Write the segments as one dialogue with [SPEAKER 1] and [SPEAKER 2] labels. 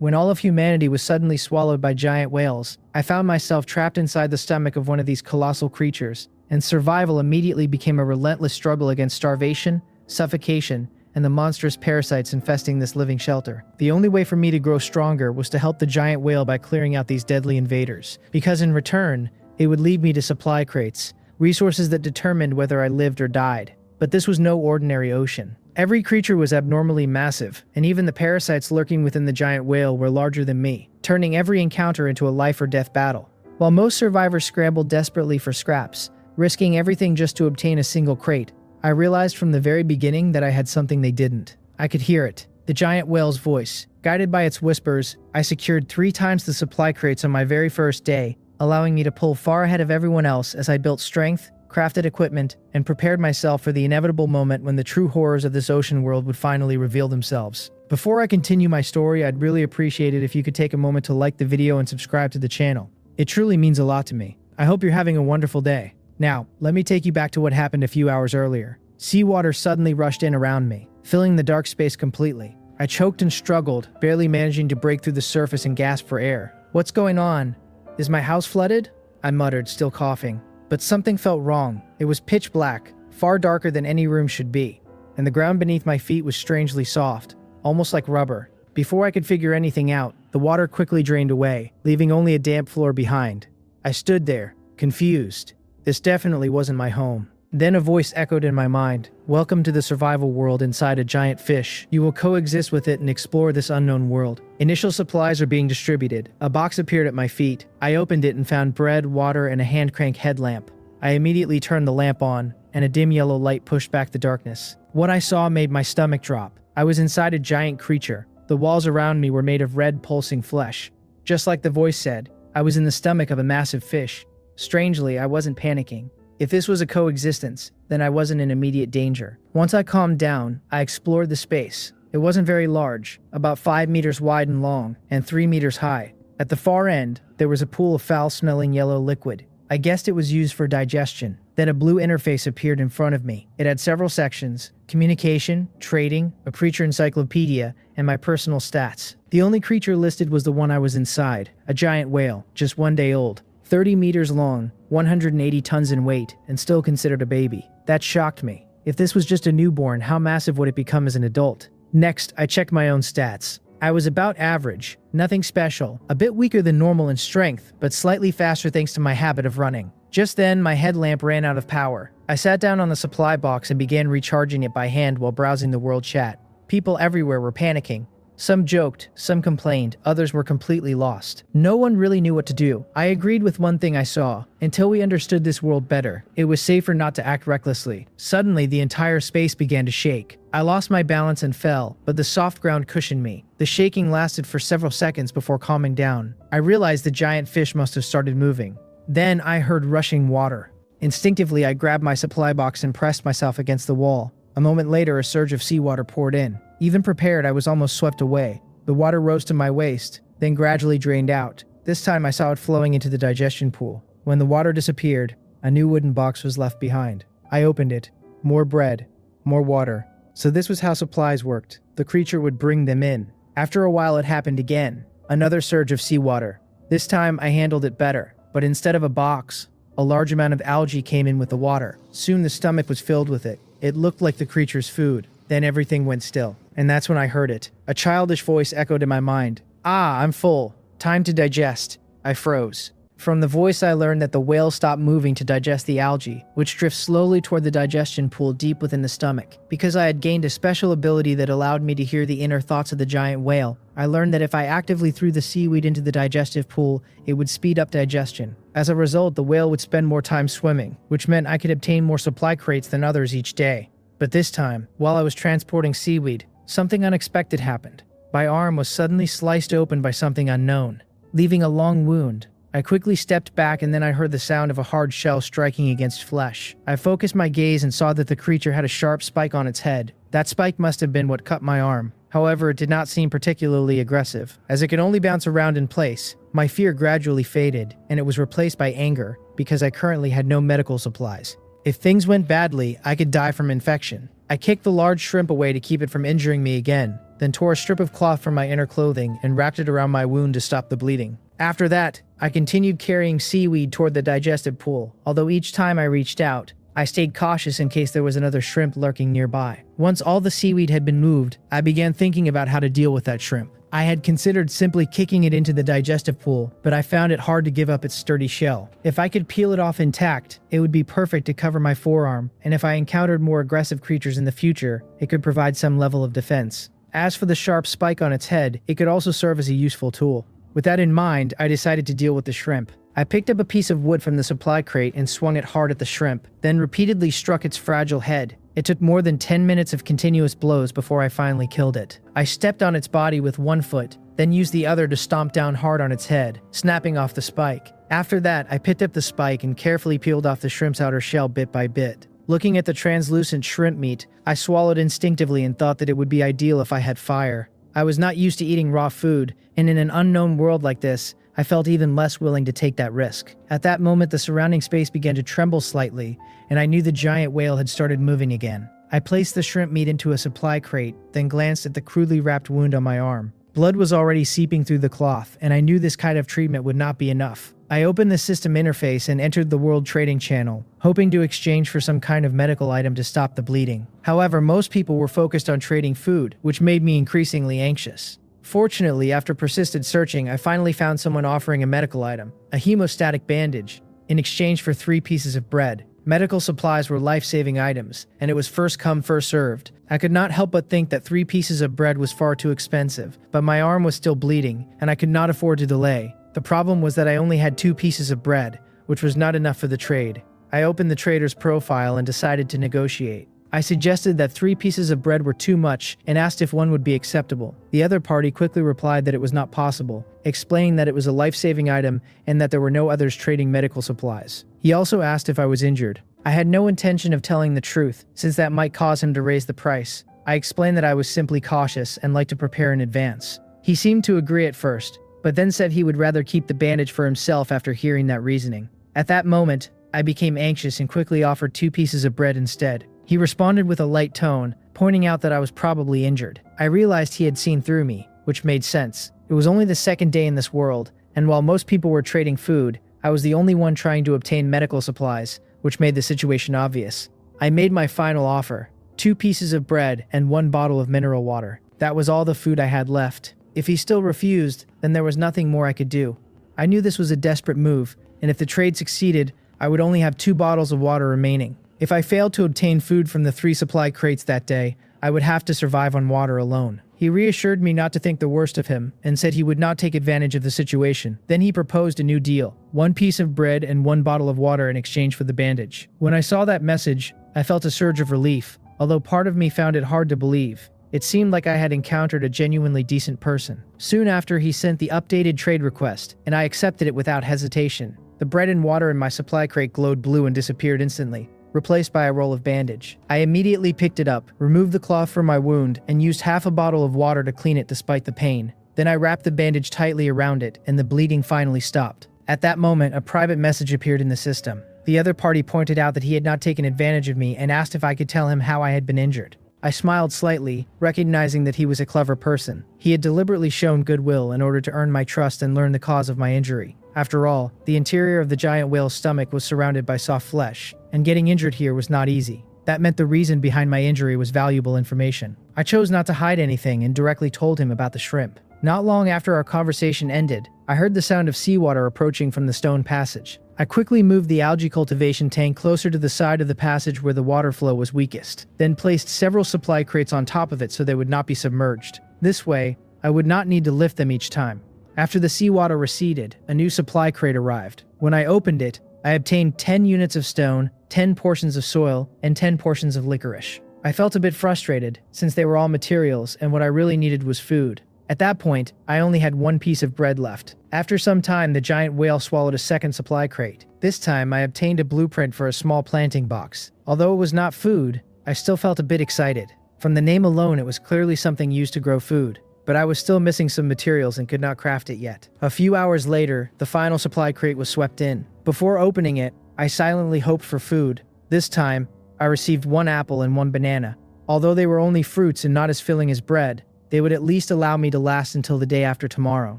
[SPEAKER 1] When all of humanity was suddenly swallowed by giant whales, I found myself trapped inside the stomach of one of these colossal creatures, and survival immediately became a relentless struggle against starvation, suffocation, and the monstrous parasites infesting this living shelter. The only way for me to grow stronger was to help the giant whale by clearing out these deadly invaders, because in return, it would lead me to supply crates, resources that determined whether I lived or died. But this was no ordinary ocean. Every creature was abnormally massive, and even the parasites lurking within the giant whale were larger than me, turning every encounter into a life-or-death battle. While most survivors scrambled desperately for scraps, risking everything just to obtain a single crate, I realized from the very beginning that I had something they didn't. I could hear it, the giant whale's voice. Guided by its whispers, I secured 3 times the supply crates on my very first day, allowing me to pull far ahead of everyone else as I built strength, crafted equipment, and prepared myself for the inevitable moment when the true horrors of this ocean world would finally reveal themselves. Before I continue my story, I'd really appreciate it if you could take a moment to like the video and subscribe to the channel. It truly means a lot to me. I hope you're having a wonderful day. Now, let me take you back to what happened a few hours earlier. Seawater suddenly rushed in around me, filling the dark space completely. I choked and struggled, barely managing to break through the surface and gasp for air. "What's going on? Is my house flooded?" I muttered, still coughing. But something felt wrong. It was pitch black, far darker than any room should be, and the ground beneath my feet was strangely soft, almost like rubber. Before I could figure anything out, the water quickly drained away, leaving only a damp floor behind. I stood there, confused. This definitely wasn't my home. Then a voice echoed in my mind. "Welcome to the survival world inside a giant fish. You will coexist with it and explore this unknown world. Initial supplies are being distributed." A box appeared at my feet. I opened it and found bread, water, and a hand crank headlamp. I immediately turned the lamp on, and a dim yellow light pushed back the darkness. What I saw made my stomach drop. I was inside a giant creature. The walls around me were made of red, pulsing flesh. Just like the voice said, I was in the stomach of a massive fish. Strangely, I wasn't panicking. If this was a coexistence, then I wasn't in immediate danger. Once I calmed down, I explored the space. It wasn't very large, about 5 meters wide and long, and 3 meters high. At the far end, there was a pool of foul-smelling yellow liquid. I guessed it was used for digestion. Then a blue interface appeared in front of me. It had several sections: communication, trading, a creature encyclopedia, and my personal stats. The only creature listed was the one I was inside, a giant whale, just 1 day old. 30 meters long, 180 tons in weight, and still considered a baby. That shocked me. If this was just a newborn, how massive would it become as an adult? Next, I checked my own stats. I was about average, nothing special, a bit weaker than normal in strength, but slightly faster thanks to my habit of running. Just then, my headlamp ran out of power. I sat down on the supply box and began recharging it by hand while browsing the world chat. People everywhere were panicking. Some joked, some complained, others were completely lost. No one really knew what to do. I agreed with one thing I saw. Until we understood this world better, it was safer not to act recklessly. Suddenly, the entire space began to shake. I lost my balance and fell, but the soft ground cushioned me. The shaking lasted for several seconds before calming down. I realized the giant fish must have started moving. Then I heard rushing water. Instinctively, I grabbed my supply box and pressed myself against the wall. A moment later, a surge of seawater poured in. Even prepared, I was almost swept away. The water rose to my waist, then gradually drained out. This time I saw it flowing into the digestion pool. When the water disappeared, a new wooden box was left behind. I opened it. More bread, more water. So this was how supplies worked. The creature would bring them in. After a while, it happened again. Another surge of seawater. This time I handled it better, but instead of a box, a large amount of algae came in with the water. Soon the stomach was filled with it. It looked like the creature's food. Then everything went still. And that's when I heard it. A childish voice echoed in my mind. "Ah, I'm full. Time to digest." I froze. From the voice, I learned that the whale stopped moving to digest the algae, which drifts slowly toward the digestion pool deep within the stomach. Because I had gained a special ability that allowed me to hear the inner thoughts of the giant whale, I learned that if I actively threw the seaweed into the digestive pool, it would speed up digestion. As a result, the whale would spend more time swimming, which meant I could obtain more supply crates than others each day. But this time, while I was transporting seaweed, something unexpected happened. My arm was suddenly sliced open by something unknown, leaving a long wound. I quickly stepped back and then I heard the sound of a hard shell striking against flesh. I focused my gaze and saw that the creature had a sharp spike on its head. That spike must have been what cut my arm. However, it did not seem particularly aggressive. As it could only bounce around in place, my fear gradually faded, and it was replaced by anger because I currently had no medical supplies. If things went badly, I could die from infection. I kicked the large shrimp away to keep it from injuring me again. then tore a strip of cloth from my inner clothing and wrapped it around my wound to stop the bleeding. After that, I continued carrying seaweed toward the digestive pool, although each time I reached out, I stayed cautious in case there was another shrimp lurking nearby. Once all the seaweed had been moved, I began thinking about how to deal with that shrimp. I had considered simply kicking it into the digestive pool, but I found it hard to give up its sturdy shell. If I could peel it off intact, it would be perfect to cover my forearm, and if I encountered more aggressive creatures in the future, it could provide some level of defense. As for the sharp spike on its head, it could also serve as a useful tool. With that in mind, I decided to deal with the shrimp. I picked up a piece of wood from the supply crate and swung it hard at the shrimp, then repeatedly struck its fragile head. It took more than 10 minutes of continuous blows before I finally killed it. I stepped on its body with one foot, then used the other to stomp down hard on its head, snapping off the spike. After that, I picked up the spike and carefully peeled off the shrimp's outer shell bit by bit. Looking at the translucent shrimp meat, I swallowed instinctively and thought that it would be ideal if I had fire. I was not used to eating raw food, and in an unknown world like this, I felt even less willing to take that risk. At that moment, the surrounding space began to tremble slightly, and I knew the giant whale had started moving again. I placed the shrimp meat into a supply crate, then glanced at the crudely wrapped wound on my arm. Blood was already seeping through the cloth, and I knew this kind of treatment would not be enough. I opened the system interface and entered the World Trading Channel, hoping to exchange for some kind of medical item to stop the bleeding. However, most people were focused on trading food, which made me increasingly anxious. Fortunately, after persistent searching, I finally found someone offering a medical item, a hemostatic bandage, in exchange for 3 pieces of bread. Medical supplies were life-saving items, and it was first come, first served. I could not help but think that 3 pieces of bread was far too expensive, but my arm was still bleeding, and I could not afford to delay. The problem was that I only had 2 pieces of bread, which was not enough for the trade. I opened the trader's profile and decided to negotiate. I suggested that 3 pieces of bread were too much and asked if one would be acceptable. The other party quickly replied that it was not possible, explaining that it was a life-saving item and that there were no others trading medical supplies. He also asked if I was injured. I had no intention of telling the truth, since that might cause him to raise the price. I explained that I was simply cautious and liked to prepare in advance. He seemed to agree at first, but then said he would rather keep the bandage for himself after hearing that reasoning. At that moment, I became anxious and quickly offered 2 pieces of bread instead. He responded with a light tone, pointing out that I was probably injured. I realized he had seen through me, which made sense. It was only the second day in this world, and while most people were trading food, I was the only one trying to obtain medical supplies, which made the situation obvious. I made my final offer, 2 pieces of bread and 1 bottle of mineral water. That was all the food I had left. If he still refused, then there was nothing more I could do. I knew this was a desperate move, and if the trade succeeded, I would only have 2 bottles of water remaining. If I failed to obtain food from the 3 supply crates that day, I would have to survive on water alone. He reassured me not to think the worst of him and said he would not take advantage of the situation. Then he proposed a new deal, 1 piece of bread and 1 bottle of water in exchange for the bandage. When I saw that message, I felt a surge of relief, although part of me found it hard to believe. It seemed like I had encountered a genuinely decent person. Soon after, he sent the updated trade request, and I accepted it without hesitation. The bread and water in my supply crate glowed blue and disappeared instantly, replaced by a roll of bandage. I immediately picked it up, removed the cloth from my wound, and used half a bottle of water to clean it despite the pain. Then I wrapped the bandage tightly around it, and the bleeding finally stopped. At that moment, a private message appeared in the system. The other party pointed out that he had not taken advantage of me and asked if I could tell him how I had been injured. I smiled slightly, recognizing that he was a clever person. He had deliberately shown goodwill in order to earn my trust and learn the cause of my injury. After all, the interior of the giant whale's stomach was surrounded by soft flesh, and getting injured here was not easy. That meant the reason behind my injury was valuable information. I chose not to hide anything and directly told him about the shrimp. Not long after our conversation ended, I heard the sound of seawater approaching from the stone passage. I quickly moved the algae cultivation tank closer to the side of the passage where the water flow was weakest, then placed several supply crates on top of it so they would not be submerged. This way, I would not need to lift them each time. After the seawater receded, a new supply crate arrived. When I opened it, I obtained 10 units of stone, 10 portions of soil, and 10 portions of licorice. I felt a bit frustrated, since they were all materials and what I really needed was food. At that point, I only had 1 piece of bread left. After some time, the giant whale swallowed a second supply crate. This time, I obtained a blueprint for a small planting box. Although it was not food, I still felt a bit excited. From the name alone, it was clearly something used to grow food. But I was still missing some materials and could not craft it yet. A few hours later, the final supply crate was swept in. Before opening it, I silently hoped for food. This time, I received 1 apple and 1 banana. Although they were only fruits and not as filling as bread, they would at least allow me to last until the day after tomorrow.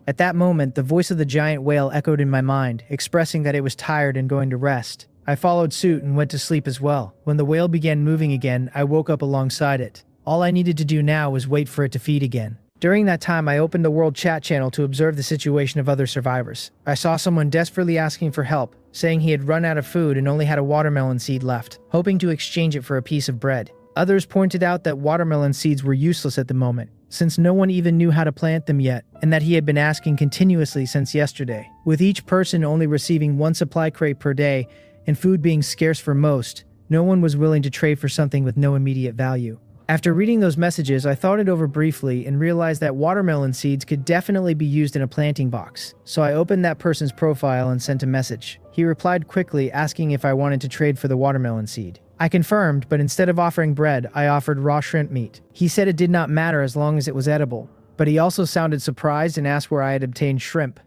[SPEAKER 1] At that moment, the voice of the giant whale echoed in my mind, expressing that it was tired and going to rest. I followed suit and went to sleep as well. When the whale began moving again, I woke up alongside it. All I needed to do now was wait for it to feed again. During that time, I opened the world chat channel to observe the situation of other survivors. I saw someone desperately asking for help, saying he had run out of food and only had a watermelon seed left, hoping to exchange it for a piece of bread. Others pointed out that watermelon seeds were useless at the moment, since no one even knew how to plant them yet, and that he had been asking continuously since yesterday. With each person only receiving one supply crate per day, and food being scarce for most, no one was willing to trade for something with no immediate value. After reading those messages, I thought it over briefly and realized that watermelon seeds could definitely be used in a planting box. So I opened that person's profile and sent a message. He replied quickly, asking if I wanted to trade for the watermelon seed. I confirmed, but instead of offering bread, I offered raw shrimp meat. He said it did not matter as long as it was edible, but he also sounded surprised and asked where I had obtained shrimp.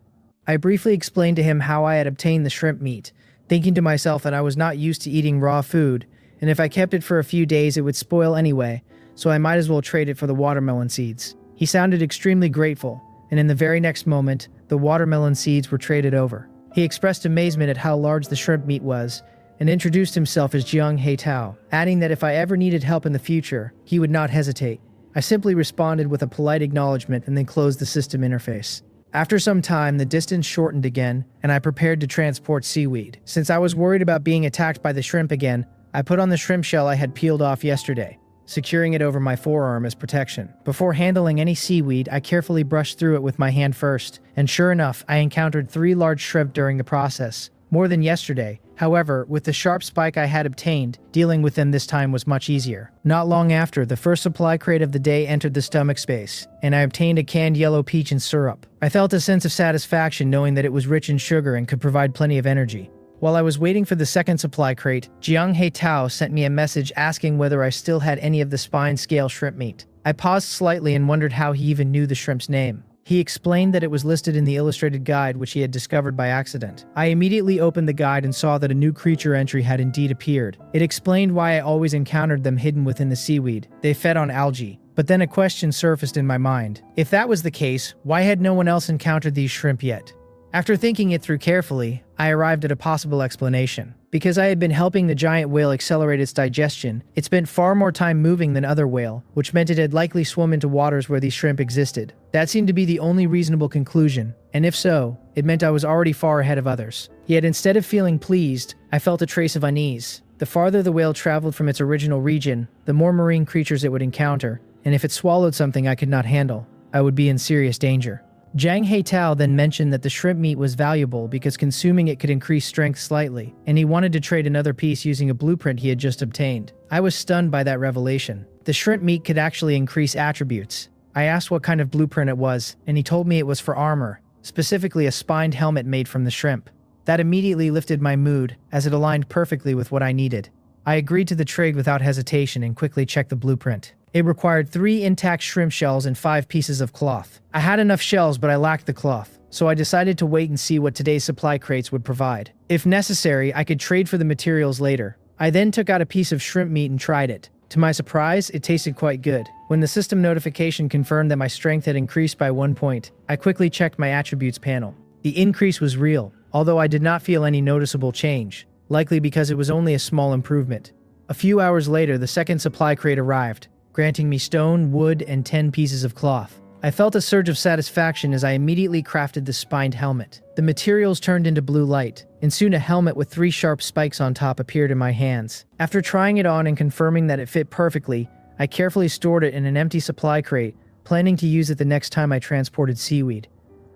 [SPEAKER 1] I briefly explained to him how I had obtained the shrimp meat, thinking to myself that I was not used to eating raw food, and if I kept it for a few days it would spoil anyway, so I might as well trade it for the watermelon seeds. He sounded extremely grateful, and in the very next moment, the watermelon seeds were traded over. He expressed amazement at how large the shrimp meat was, and introduced himself as Jiang Heitao, adding that if I ever needed help in the future, he would not hesitate. I simply responded with a polite acknowledgement and then closed the system interface. After some time, the distance shortened again, and I prepared to transport seaweed. Since I was worried about being attacked by the shrimp again, I put on the shrimp shell I had peeled off yesterday, securing it over my forearm as protection. Before handling any seaweed, I carefully brushed through it with my hand first, and sure enough, I encountered 3 large shrimp during the process, more than yesterday. However, with the sharp spike I had obtained, dealing with them this time was much easier. Not long after, the first supply crate of the day entered the stomach space, and I obtained a canned yellow peach and syrup. I felt a sense of satisfaction knowing that it was rich in sugar and could provide plenty of energy. While I was waiting for the second supply crate, Jiang Heitao sent me a message asking whether I still had any of the spine scale shrimp meat. I paused slightly and wondered how he even knew the shrimp's name. He explained that it was listed in the illustrated guide which he had discovered by accident. I immediately opened the guide and saw that a new creature entry had indeed appeared. It explained why I always encountered them hidden within the seaweed. They fed on algae. But then a question surfaced in my mind. If that was the case, why had no one else encountered these shrimp yet? After thinking it through carefully, I arrived at a possible explanation. Because I had been helping the giant whale accelerate its digestion, it spent far more time moving than other whale, which meant it had likely swum into waters where these shrimp existed. That seemed to be the only reasonable conclusion, and if so, it meant I was already far ahead of others. Yet instead of feeling pleased, I felt a trace of unease. The farther the whale traveled from its original region, the more marine creatures it would encounter, and if it swallowed something I could not handle, I would be in serious danger. Jiang Heitao then mentioned that the shrimp meat was valuable because consuming it could increase strength slightly, and he wanted to trade another piece using a blueprint he had just obtained. I was stunned by that revelation. The shrimp meat could actually increase attributes. I asked what kind of blueprint it was, and he told me it was for armor, specifically a spined helmet made from the shrimp. That immediately lifted my mood, as it aligned perfectly with what I needed. I agreed to the trade without hesitation and quickly checked the blueprint. It required 3 intact shrimp shells and 5 pieces of cloth. I had enough shells, but I lacked the cloth, so I decided to wait and see what today's supply crates would provide. If necessary, I could trade for the materials later. I then took out a piece of shrimp meat and tried it. To my surprise, it tasted quite good. When the system notification confirmed that my strength had increased by 1 point, I quickly checked my attributes panel. The increase was real, although I did not feel any noticeable change, likely because it was only a small improvement. A few hours later, the second supply crate arrived, granting me stone, wood, and 10 pieces of cloth. I felt a surge of satisfaction as I immediately crafted the spined helmet. The materials turned into blue light, and soon a helmet with 3 sharp spikes on top appeared in my hands. After trying it on and confirming that it fit perfectly, I carefully stored it in an empty supply crate, planning to use it the next time I transported seaweed.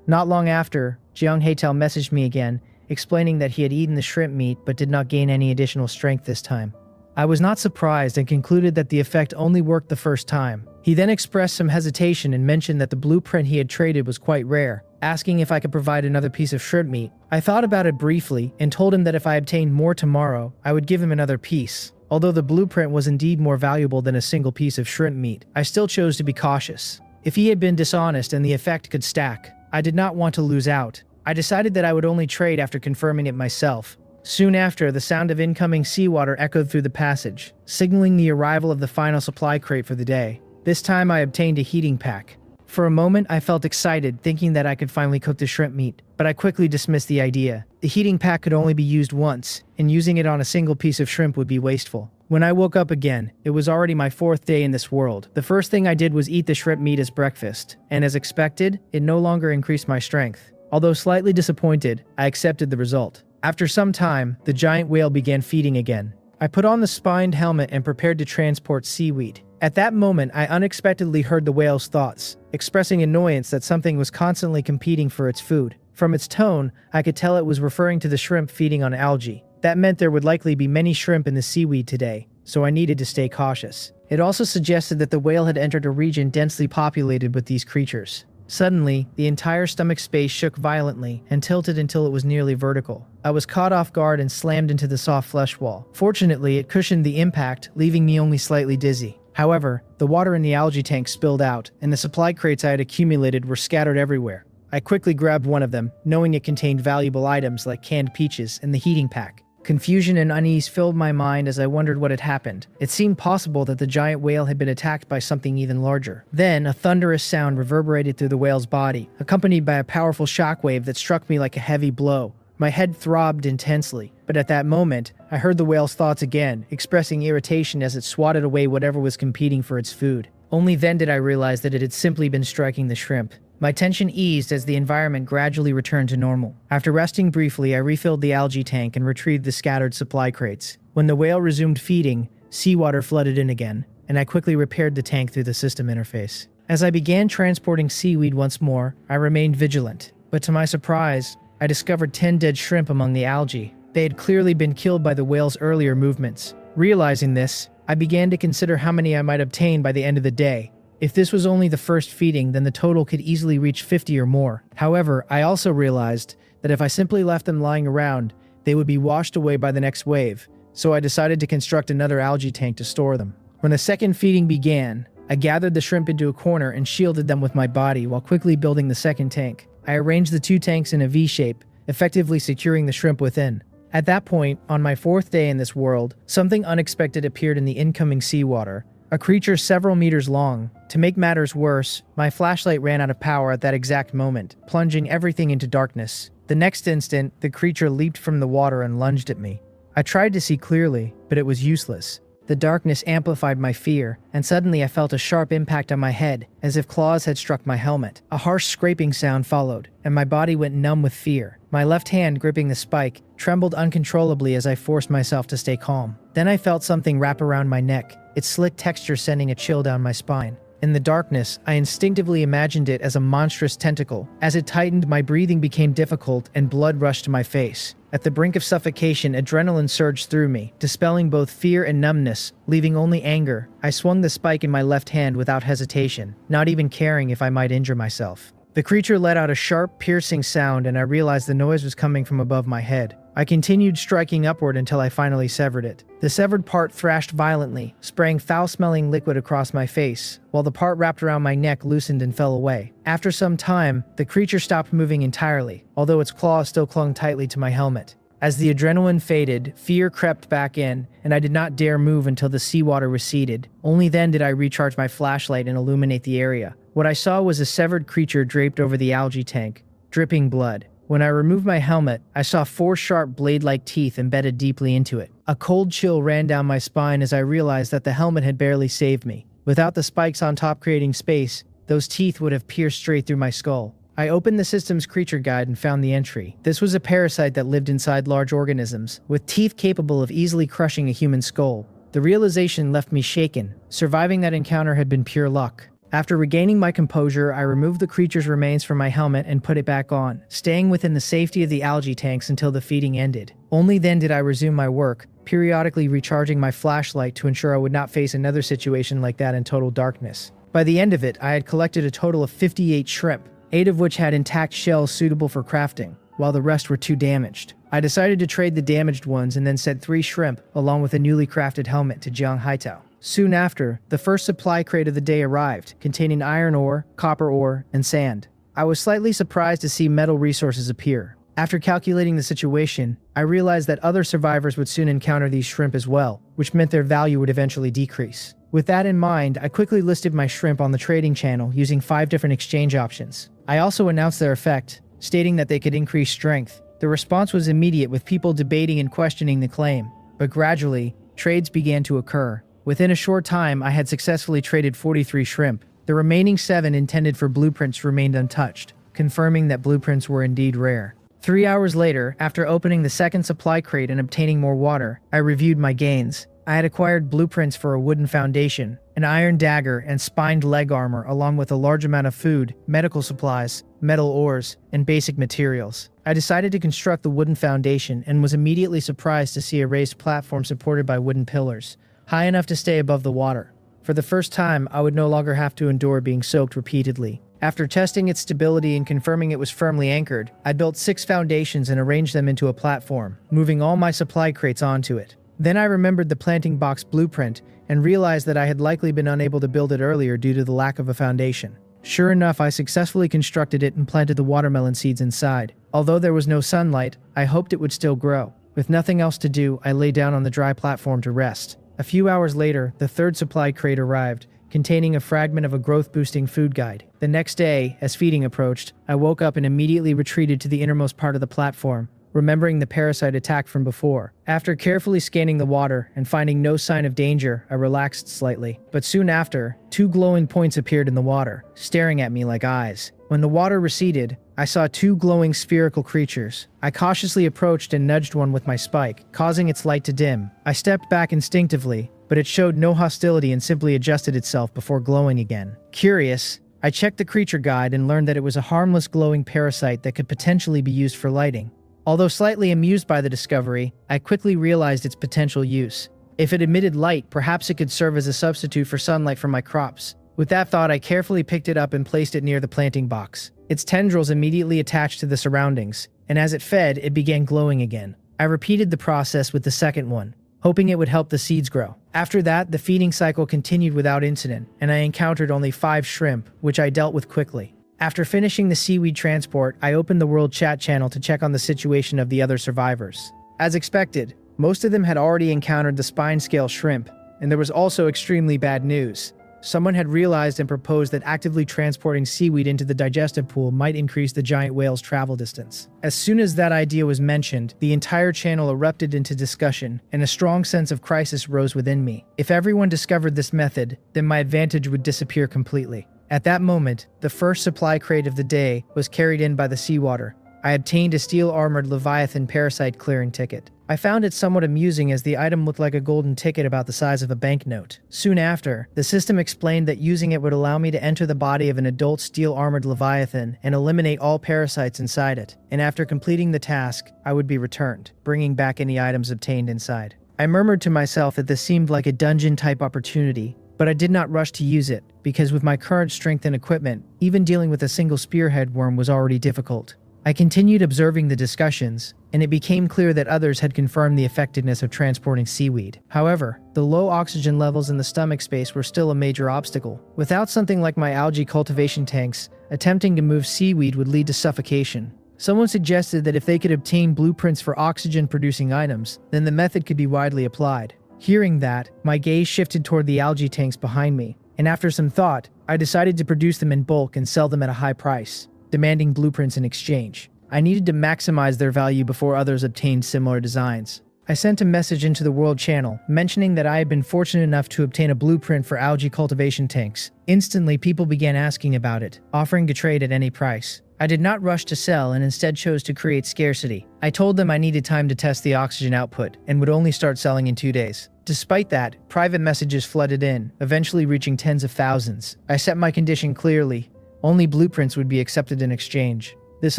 [SPEAKER 1] Not long after, Jiang Heitao messaged me again, explaining that he had eaten the shrimp meat but did not gain any additional strength this time. I was not surprised and concluded that the effect only worked the first time. He then expressed some hesitation and mentioned that the blueprint he had traded was quite rare, asking if I could provide another piece of shrimp meat. I thought about it briefly and told him that if I obtained more tomorrow, I would give him another piece. Although the blueprint was indeed more valuable than a single piece of shrimp meat, I still chose to be cautious. If he had been dishonest and the effect could stack, I did not want to lose out. I decided that I would only trade after confirming it myself. Soon after, the sound of incoming seawater echoed through the passage, signaling the arrival of the final supply crate for the day. This time I obtained a heating pack. For a moment, I felt excited, thinking that I could finally cook the shrimp meat, but I quickly dismissed the idea. The heating pack could only be used once, and using it on a single piece of shrimp would be wasteful. When I woke up again, it was already my 4th day in this world. The first thing I did was eat the shrimp meat as breakfast, and as expected, it no longer increased my strength. Although slightly disappointed, I accepted the result. After some time, the giant whale began feeding again. I put on the spined helmet and prepared to transport seaweed. At that moment, I unexpectedly heard the whale's thoughts, expressing annoyance that something was constantly competing for its food. From its tone, I could tell it was referring to the shrimp feeding on algae. That meant there would likely be many shrimp in the seaweed today, so I needed to stay cautious. It also suggested that the whale had entered a region densely populated with these creatures. Suddenly, the entire stomach space shook violently and tilted until it was nearly vertical. I was caught off guard and slammed into the soft flesh wall. Fortunately, it cushioned the impact, leaving me only slightly dizzy. However, the water in the algae tank spilled out, and the supply crates I had accumulated were scattered everywhere. I quickly grabbed one of them, knowing it contained valuable items like canned peaches and the heating pack. Confusion and unease filled my mind as I wondered what had happened. It seemed possible that the giant whale had been attacked by something even larger. Then, a thunderous sound reverberated through the whale's body, accompanied by a powerful shockwave that struck me like a heavy blow. My head throbbed intensely, but at that moment, I heard the whale's thoughts again, expressing irritation as it swatted away whatever was competing for its food. Only then did I realize that it had simply been striking the shrimp. My tension eased as the environment gradually returned to normal. After resting briefly, I refilled the algae tank and retrieved the scattered supply crates. When the whale resumed feeding, seawater flooded in again, and I quickly repaired the tank through the system interface. As I began transporting seaweed once more, I remained vigilant. But to my surprise, I discovered 10 dead shrimp among the algae. They had clearly been killed by the whale's earlier movements. Realizing this, I began to consider how many I might obtain by the end of the day. If this was only the first feeding, then the total could easily reach 50 or more. However, I also realized that if I simply left them lying around, they would be washed away by the next wave, so I decided to construct another algae tank to store them. When the second feeding began, I gathered the shrimp into a corner and shielded them with my body while quickly building the second tank. I arranged the 2 tanks in a V shape, effectively securing the shrimp within. At that point, on my 4th day in this world, something unexpected appeared in the incoming seawater. A creature several meters long. To make matters worse, my flashlight ran out of power at that exact moment, plunging everything into darkness. The next instant, the creature leaped from the water and lunged at me. I tried to see clearly, but it was useless. The darkness amplified my fear, and suddenly I felt a sharp impact on my head, as if claws had struck my helmet. A harsh scraping sound followed, and my body went numb with fear. My left hand, gripping the spike, trembled uncontrollably as I forced myself to stay calm. Then I felt something wrap around my neck, its slick texture sending a chill down my spine. In the darkness, I instinctively imagined it as a monstrous tentacle. As it tightened, my breathing became difficult and blood rushed to my face. At the brink of suffocation, adrenaline surged through me, dispelling both fear and numbness, leaving only anger. I swung the spike in my left hand without hesitation, not even caring if I might injure myself. The creature let out a sharp, piercing sound, and I realized the noise was coming from above my head. I continued striking upward until I finally severed it. The severed part thrashed violently, spraying foul-smelling liquid across my face, while the part wrapped around my neck loosened and fell away. After some time, the creature stopped moving entirely, although its claws still clung tightly to my helmet. As the adrenaline faded, fear crept back in, and I did not dare move until the seawater receded. Only then did I recharge my flashlight and illuminate the area. What I saw was a severed creature draped over the algae tank, dripping blood. When I removed my helmet, I saw 4 sharp blade-like teeth embedded deeply into it. A cold chill ran down my spine as I realized that the helmet had barely saved me. Without the spikes on top creating space, those teeth would have pierced straight through my skull. I opened the system's creature guide and found the entry. This was a parasite that lived inside large organisms, with teeth capable of easily crushing a human skull. The realization left me shaken. Surviving that encounter had been pure luck. After regaining my composure, I removed the creature's remains from my helmet and put it back on, staying within the safety of the algae tanks until the feeding ended. Only then did I resume my work, periodically recharging my flashlight to ensure I would not face another situation like that in total darkness. By the end of it, I had collected a total of 58 shrimp, 8 of which had intact shells suitable for crafting, while the rest were too damaged. I decided to trade the damaged ones and then sent 3 shrimp, along with a newly crafted helmet, to Jiang Haitao. Soon after, the first supply crate of the day arrived, containing iron ore, copper ore, and sand. I was slightly surprised to see metal resources appear. After calculating the situation, I realized that other survivors would soon encounter these shrimp as well, which meant their value would eventually decrease. With that in mind, I quickly listed my shrimp on the trading channel using 5 different exchange options. I also announced their effect, stating that they could increase strength. The response was immediate, with people debating and questioning the claim. But gradually, trades began to occur. Within a short time, I had successfully traded 43 shrimp. The remaining 7 intended for blueprints remained untouched, confirming that blueprints were indeed rare. 3 hours later, after opening the second supply crate and obtaining more water, I reviewed my gains. I had acquired blueprints for a wooden foundation, an iron dagger, and spined leg armor, along with a large amount of food, medical supplies, metal ores, and basic materials. I decided to construct the wooden foundation and was immediately surprised to see a raised platform supported by wooden pillars, high enough to stay above the water. For the first time, I would no longer have to endure being soaked repeatedly. After testing its stability and confirming it was firmly anchored, I built 6 foundations and arranged them into a platform, moving all my supply crates onto it. Then I remembered the planting box blueprint and realized that I had likely been unable to build it earlier due to the lack of a foundation. Sure enough, I successfully constructed it and planted the watermelon seeds inside. Although there was no sunlight, I hoped it would still grow. With nothing else to do, I lay down on the dry platform to rest. A few hours later, the 3rd supply crate arrived, containing a fragment of a growth-boosting food guide. The next day, as feeding approached, I woke up and immediately retreated to the innermost part of the platform, remembering the parasite attack from before. After carefully scanning the water and finding no sign of danger, I relaxed slightly. But soon after, 2 glowing points appeared in the water, staring at me like eyes. When the water receded, I saw 2 glowing spherical creatures. I cautiously approached and nudged one with my spike, causing its light to dim. I stepped back instinctively, but it showed no hostility and simply adjusted itself before glowing again. Curious, I checked the creature guide and learned that it was a harmless glowing parasite that could potentially be used for lighting. Although slightly amused by the discovery, I quickly realized its potential use. If it emitted light, perhaps it could serve as a substitute for sunlight for my crops. With that thought, I carefully picked it up and placed it near the planting box. Its tendrils immediately attached to the surroundings, and as it fed, it began glowing again. I repeated the process with the second one, hoping it would help the seeds grow. After that, the feeding cycle continued without incident, and I encountered only 5 shrimp, which I dealt with quickly. After finishing the seaweed transport, I opened the world chat channel to check on the situation of the other survivors. As expected, most of them had already encountered the spine scale shrimp, and there was also extremely bad news. Someone had realized and proposed that actively transporting seaweed into the digestive pool might increase the giant whale's travel distance. As soon as that idea was mentioned, the entire channel erupted into discussion, and a strong sense of crisis rose within me. If everyone discovered this method, then my advantage would disappear completely. At that moment, the first supply crate of the day was carried in by the seawater. I obtained a steel-armored Leviathan parasite clearing ticket. I found it somewhat amusing as the item looked like a golden ticket about the size of a banknote. Soon after, the system explained that using it would allow me to enter the body of an adult steel-armored Leviathan and eliminate all parasites inside it, and after completing the task, I would be returned, bringing back any items obtained inside. I murmured to myself that this seemed like a dungeon-type opportunity, but I did not rush to use it, because with my current strength and equipment, even dealing with a single spearhead worm was already difficult. I continued observing the discussions, and it became clear that others had confirmed the effectiveness of transporting seaweed. However, the low oxygen levels in the stomach space were still a major obstacle. Without something like my algae cultivation tanks, attempting to move seaweed would lead to suffocation. Someone suggested that if they could obtain blueprints for oxygen-producing items, then the method could be widely applied. Hearing that, my gaze shifted toward the algae tanks behind me, and after some thought, I decided to produce them in bulk and sell them at a high price, demanding blueprints in exchange. I needed to maximize their value before others obtained similar designs. I sent a message into the world channel, mentioning that I had been fortunate enough to obtain a blueprint for algae cultivation tanks. Instantly, people began asking about it, offering to trade at any price. I did not rush to sell and instead chose to create scarcity. I told them I needed time to test the oxygen output and would only start selling in 2 days. Despite that, private messages flooded in, eventually reaching tens of thousands. I set my condition clearly. Only blueprints would be accepted in exchange. This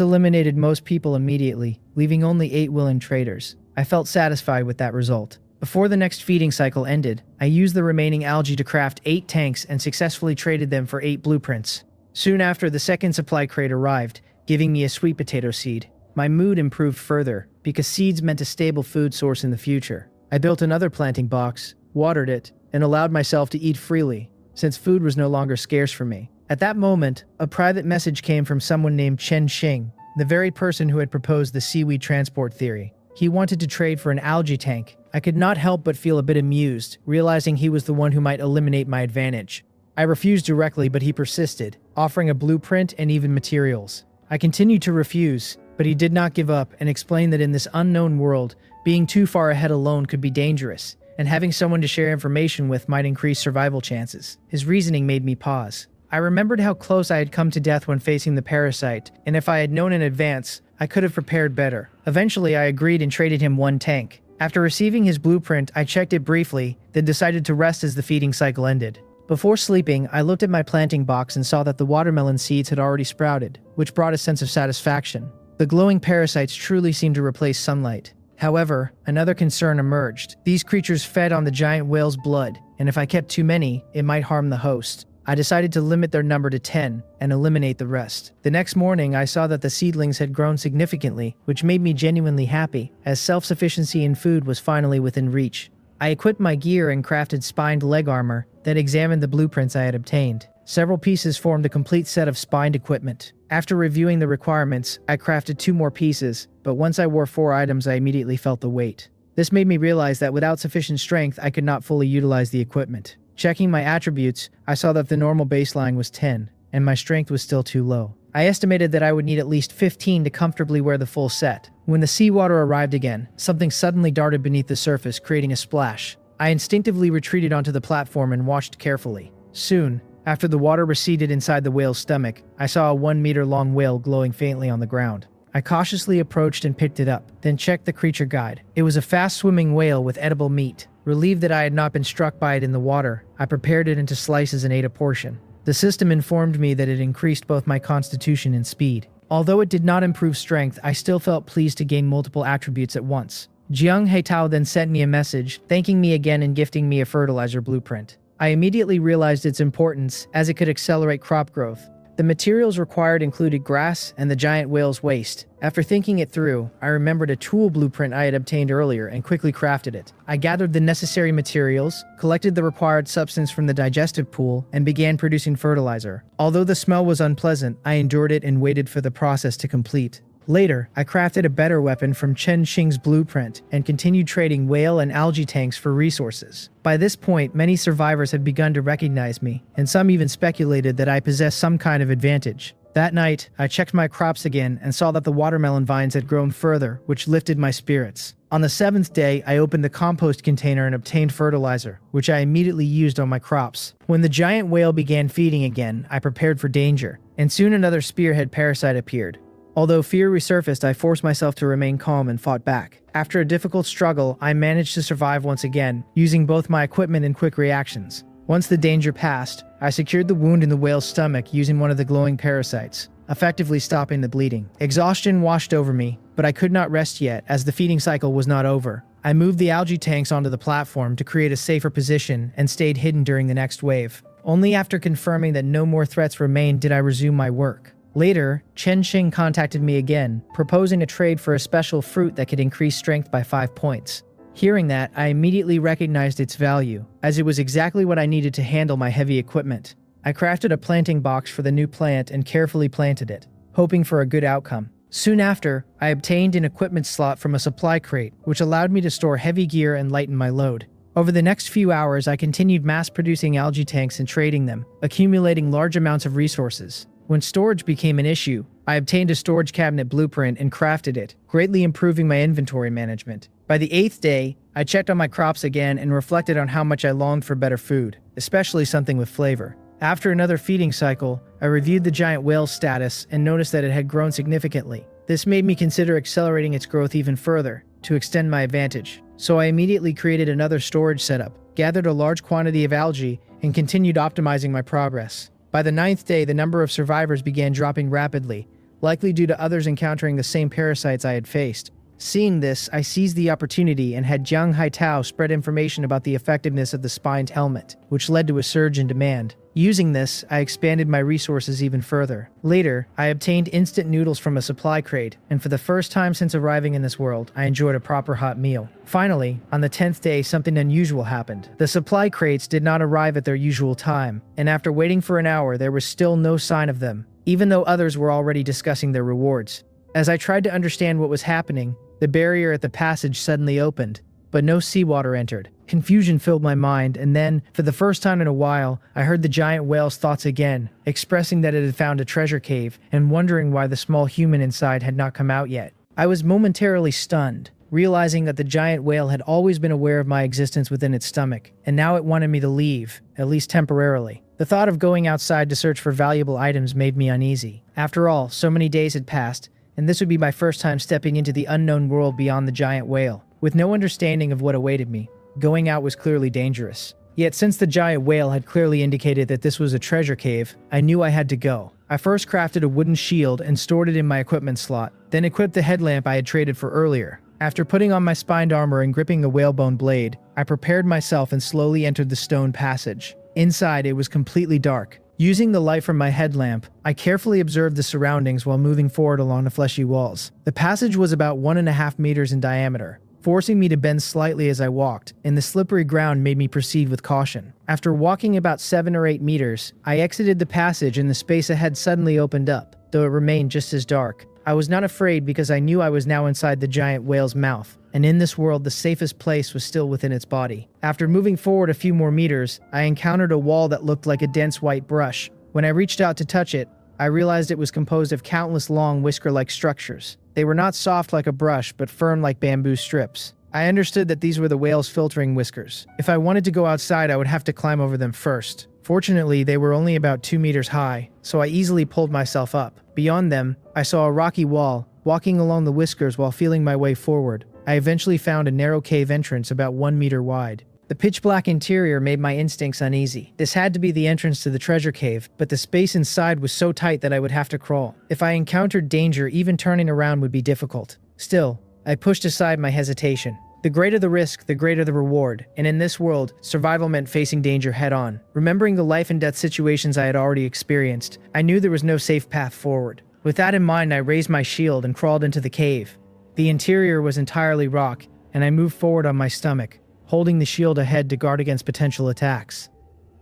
[SPEAKER 1] eliminated most people immediately, leaving only 8 willing traders. I felt satisfied with that result. Before the next feeding cycle ended, I used the remaining algae to craft 8 tanks and successfully traded them for 8 blueprints. Soon after, the second supply crate arrived, giving me a sweet potato seed. My mood improved further, because seeds meant a stable food source in the future. I built another planting box, watered it, and allowed myself to eat freely, since food was no longer scarce for me. At that moment, a private message came from someone named Chen Xing, the very person who had proposed the seaweed transport theory. He wanted to trade for an algae tank. I could not help but feel a bit amused, realizing he was the one who might eliminate my advantage. I refused directly, but he persisted, offering a blueprint and even materials. I continued to refuse, but he did not give up and explained that in this unknown world, being too far ahead alone could be dangerous, and having someone to share information with might increase survival chances. His reasoning made me pause. I remembered how close I had come to death when facing the parasite, and if I had known in advance, I could have prepared better. Eventually, I agreed and traded him one tank. After receiving his blueprint, I checked it briefly, then decided to rest as the feeding cycle ended. Before sleeping, I looked at my planting box and saw that the watermelon seeds had already sprouted, which brought a sense of satisfaction. The glowing parasites truly seemed to replace sunlight. However, another concern emerged. These creatures fed on the giant whale's blood, and if I kept too many, it might harm the host. I decided to limit their number to 10 and eliminate the rest. The next morning, I saw that the seedlings had grown significantly, which made me genuinely happy, as self-sufficiency in food was finally within reach. I equipped my gear and crafted spined leg armor, then examined the blueprints I had obtained. Several pieces formed a complete set of spined equipment. After reviewing the requirements, I crafted 2 more pieces, but once I wore 4 items, I immediately felt the weight. This made me realize that without sufficient strength, I could not fully utilize the equipment. Checking my attributes, I saw that the normal baseline was 10, and my strength was still too low. I estimated that I would need at least 15 to comfortably wear the full set. When the seawater arrived again, something suddenly darted beneath the surface, creating a splash. I instinctively retreated onto the platform and watched carefully. Soon, after the water receded inside the whale's stomach, I saw a 1-meter-long whale glowing faintly on the ground. I cautiously approached and picked it up, then checked the creature guide. It was a fast-swimming whale with edible meat. Relieved that I had not been struck by it in the water, I prepared it into slices and ate a portion. The system informed me that it increased both my constitution and speed. Although it did not improve strength, I still felt pleased to gain multiple attributes at once. Jiang Heitao then sent me a message, thanking me again and gifting me a fertilizer blueprint. I immediately realized its importance, as it could accelerate crop growth. The materials required included grass and the giant whale's waste. After thinking it through, I remembered a tool blueprint I had obtained earlier and quickly crafted it. I gathered the necessary materials, collected the required substance from the digestive pool, and began producing fertilizer. Although the smell was unpleasant, I endured it and waited for the process to complete. Later, I crafted a better weapon from Chen Xing's blueprint and continued trading whale and algae tanks for resources. By this point, many survivors had begun to recognize me, and some even speculated that I possessed some kind of advantage. That night, I checked my crops again and saw that the watermelon vines had grown further, which lifted my spirits. On the 7th day, I opened the compost container and obtained fertilizer, which I immediately used on my crops. When the giant whale began feeding again, I prepared for danger, and soon another spearhead parasite appeared. Although fear resurfaced, I forced myself to remain calm and fought back. After a difficult struggle, I managed to survive once again, using both my equipment and quick reactions. Once the danger passed, I secured the wound in the whale's stomach using one of the glowing parasites, effectively stopping the bleeding. Exhaustion washed over me, but I could not rest yet, as the feeding cycle was not over. I moved the algae tanks onto the platform to create a safer position and stayed hidden during the next wave. Only after confirming that no more threats remained did I resume my work. Later, Chen Xing contacted me again, proposing a trade for a special fruit that could increase strength by 5 points. Hearing that, I immediately recognized its value, as it was exactly what I needed to handle my heavy equipment. I crafted a planting box for the new plant and carefully planted it, hoping for a good outcome. Soon after, I obtained an equipment slot from a supply crate, which allowed me to store heavy gear and lighten my load. Over the next few hours, I continued mass-producing algae tanks and trading them, accumulating large amounts of resources. When storage became an issue, I obtained a storage cabinet blueprint and crafted it, greatly improving my inventory management. By the 8th day, I checked on my crops again and reflected on how much I longed for better food, especially something with flavor. After another feeding cycle, I reviewed the giant whale's status and noticed that it had grown significantly. This made me consider accelerating its growth even further, to extend my advantage. So I immediately created another storage setup, gathered a large quantity of algae, and continued optimizing my progress. By the 9th day, the number of survivors began dropping rapidly, likely due to others encountering the same parasites I had faced. Seeing this, I seized the opportunity and had Jiang Haitao spread information about the effectiveness of the spined helmet, which led to a surge in demand. Using this, I expanded my resources even further. Later, I obtained instant noodles from a supply crate, and for the first time since arriving in this world, I enjoyed a proper hot meal. Finally, on the 10th day, something unusual happened. The supply crates did not arrive at their usual time, and after waiting for an hour, there was still no sign of them, even though others were already discussing their rewards. As I tried to understand what was happening, the barrier at the passage suddenly opened, but no seawater entered. Confusion filled my mind, and then, for the first time in a while, I heard the giant whale's thoughts again, expressing that it had found a treasure cave and wondering why the small human inside had not come out yet. I was momentarily stunned, realizing that the giant whale had always been aware of my existence within its stomach, and now it wanted me to leave, at least temporarily. The thought of going outside to search for valuable items made me uneasy. After all, so many days had passed, and this would be my first time stepping into the unknown world beyond the giant whale. With no understanding of what awaited me, going out was clearly dangerous. Yet since the giant whale had clearly indicated that this was a treasure cave, I knew I had to go. I first crafted a wooden shield and stored it in my equipment slot, then equipped the headlamp I had traded for earlier. After putting on my spined armor and gripping the whalebone blade, I prepared myself and slowly entered the stone passage. Inside, it was completely dark. Using the light from my headlamp, I carefully observed the surroundings while moving forward along the fleshy walls. The passage was about 1.5 meters in diameter, forcing me to bend slightly as I walked, and the slippery ground made me proceed with caution. After walking about 7 or 8 meters, I exited the passage and the space ahead suddenly opened up, though it remained just as dark. I was not afraid because I knew I was now inside the giant whale's mouth, and in this world the safest place was still within its body. After moving forward a few more meters, I encountered a wall that looked like a dense white brush. When I reached out to touch it, I realized it was composed of countless long whisker-like structures. They were not soft like a brush, but firm like bamboo strips. I understood that these were the whale's filtering whiskers. If I wanted to go outside, I would have to climb over them first. Fortunately, they were only about 2 meters high, so I easily pulled myself up. Beyond them, I saw a rocky wall. Walking along the whiskers while feeling my way forward, I eventually found a narrow cave entrance about 1 meter wide. The pitch-black interior made my instincts uneasy. This had to be the entrance to the treasure cave, but the space inside was so tight that I would have to crawl. If I encountered danger, even turning around would be difficult. Still, I pushed aside my hesitation. The greater the risk, the greater the reward, and in this world, survival meant facing danger head-on. Remembering the life-and-death situations I had already experienced, I knew there was no safe path forward. With that in mind, I raised my shield and crawled into the cave. The interior was entirely rock, and I moved forward on my stomach, holding the shield ahead to guard against potential attacks.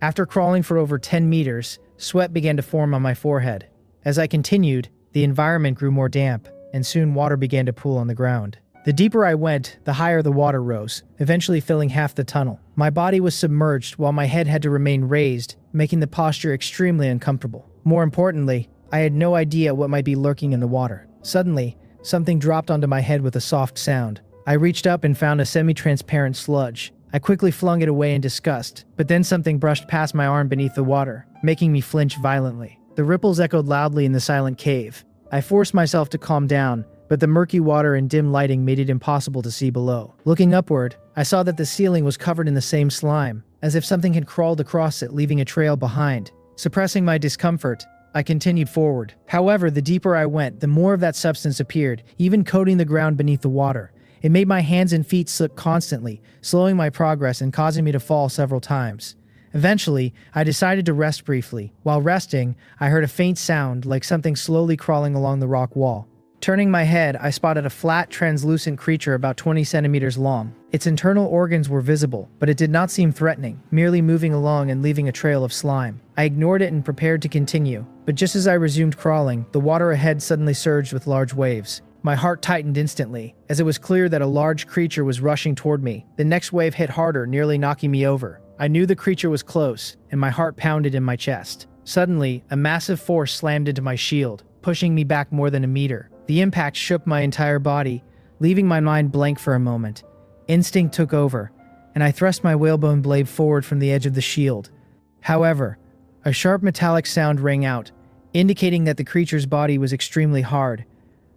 [SPEAKER 1] After crawling for over 10 meters, sweat began to form on my forehead. As I continued, the environment grew more damp, and soon water began to pool on the ground. The deeper I went, the higher the water rose, eventually filling half the tunnel. My body was submerged while my head had to remain raised, making the posture extremely uncomfortable. More importantly, I had no idea what might be lurking in the water. Suddenly, something dropped onto my head with a soft sound. I reached up and found a semi-transparent sludge. I quickly flung it away in disgust, but then something brushed past my arm beneath the water, making me flinch violently. The ripples echoed loudly in the silent cave. I forced myself to calm down, but the murky water and dim lighting made it impossible to see below. Looking upward, I saw that the ceiling was covered in the same slime, as if something had crawled across it, leaving a trail behind. Suppressing my discomfort, I continued forward. However, the deeper I went, the more of that substance appeared, even coating the ground beneath the water. It made my hands and feet slip constantly, slowing my progress and causing me to fall several times. Eventually, I decided to rest briefly. While resting, I heard a faint sound, like something slowly crawling along the rock wall. Turning my head, I spotted a flat, translucent creature about 20 centimeters long. Its internal organs were visible, but it did not seem threatening, merely moving along and leaving a trail of slime. I ignored it and prepared to continue, but just as I resumed crawling, the water ahead suddenly surged with large waves. My heart tightened instantly, as it was clear that a large creature was rushing toward me. The next wave hit harder, nearly knocking me over. I knew the creature was close, and my heart pounded in my chest. Suddenly, a massive force slammed into my shield, pushing me back more than a meter. The impact shook my entire body, leaving my mind blank for a moment. Instinct took over, and I thrust my whalebone blade forward from the edge of the shield. However, a sharp metallic sound rang out, indicating that the creature's body was extremely hard.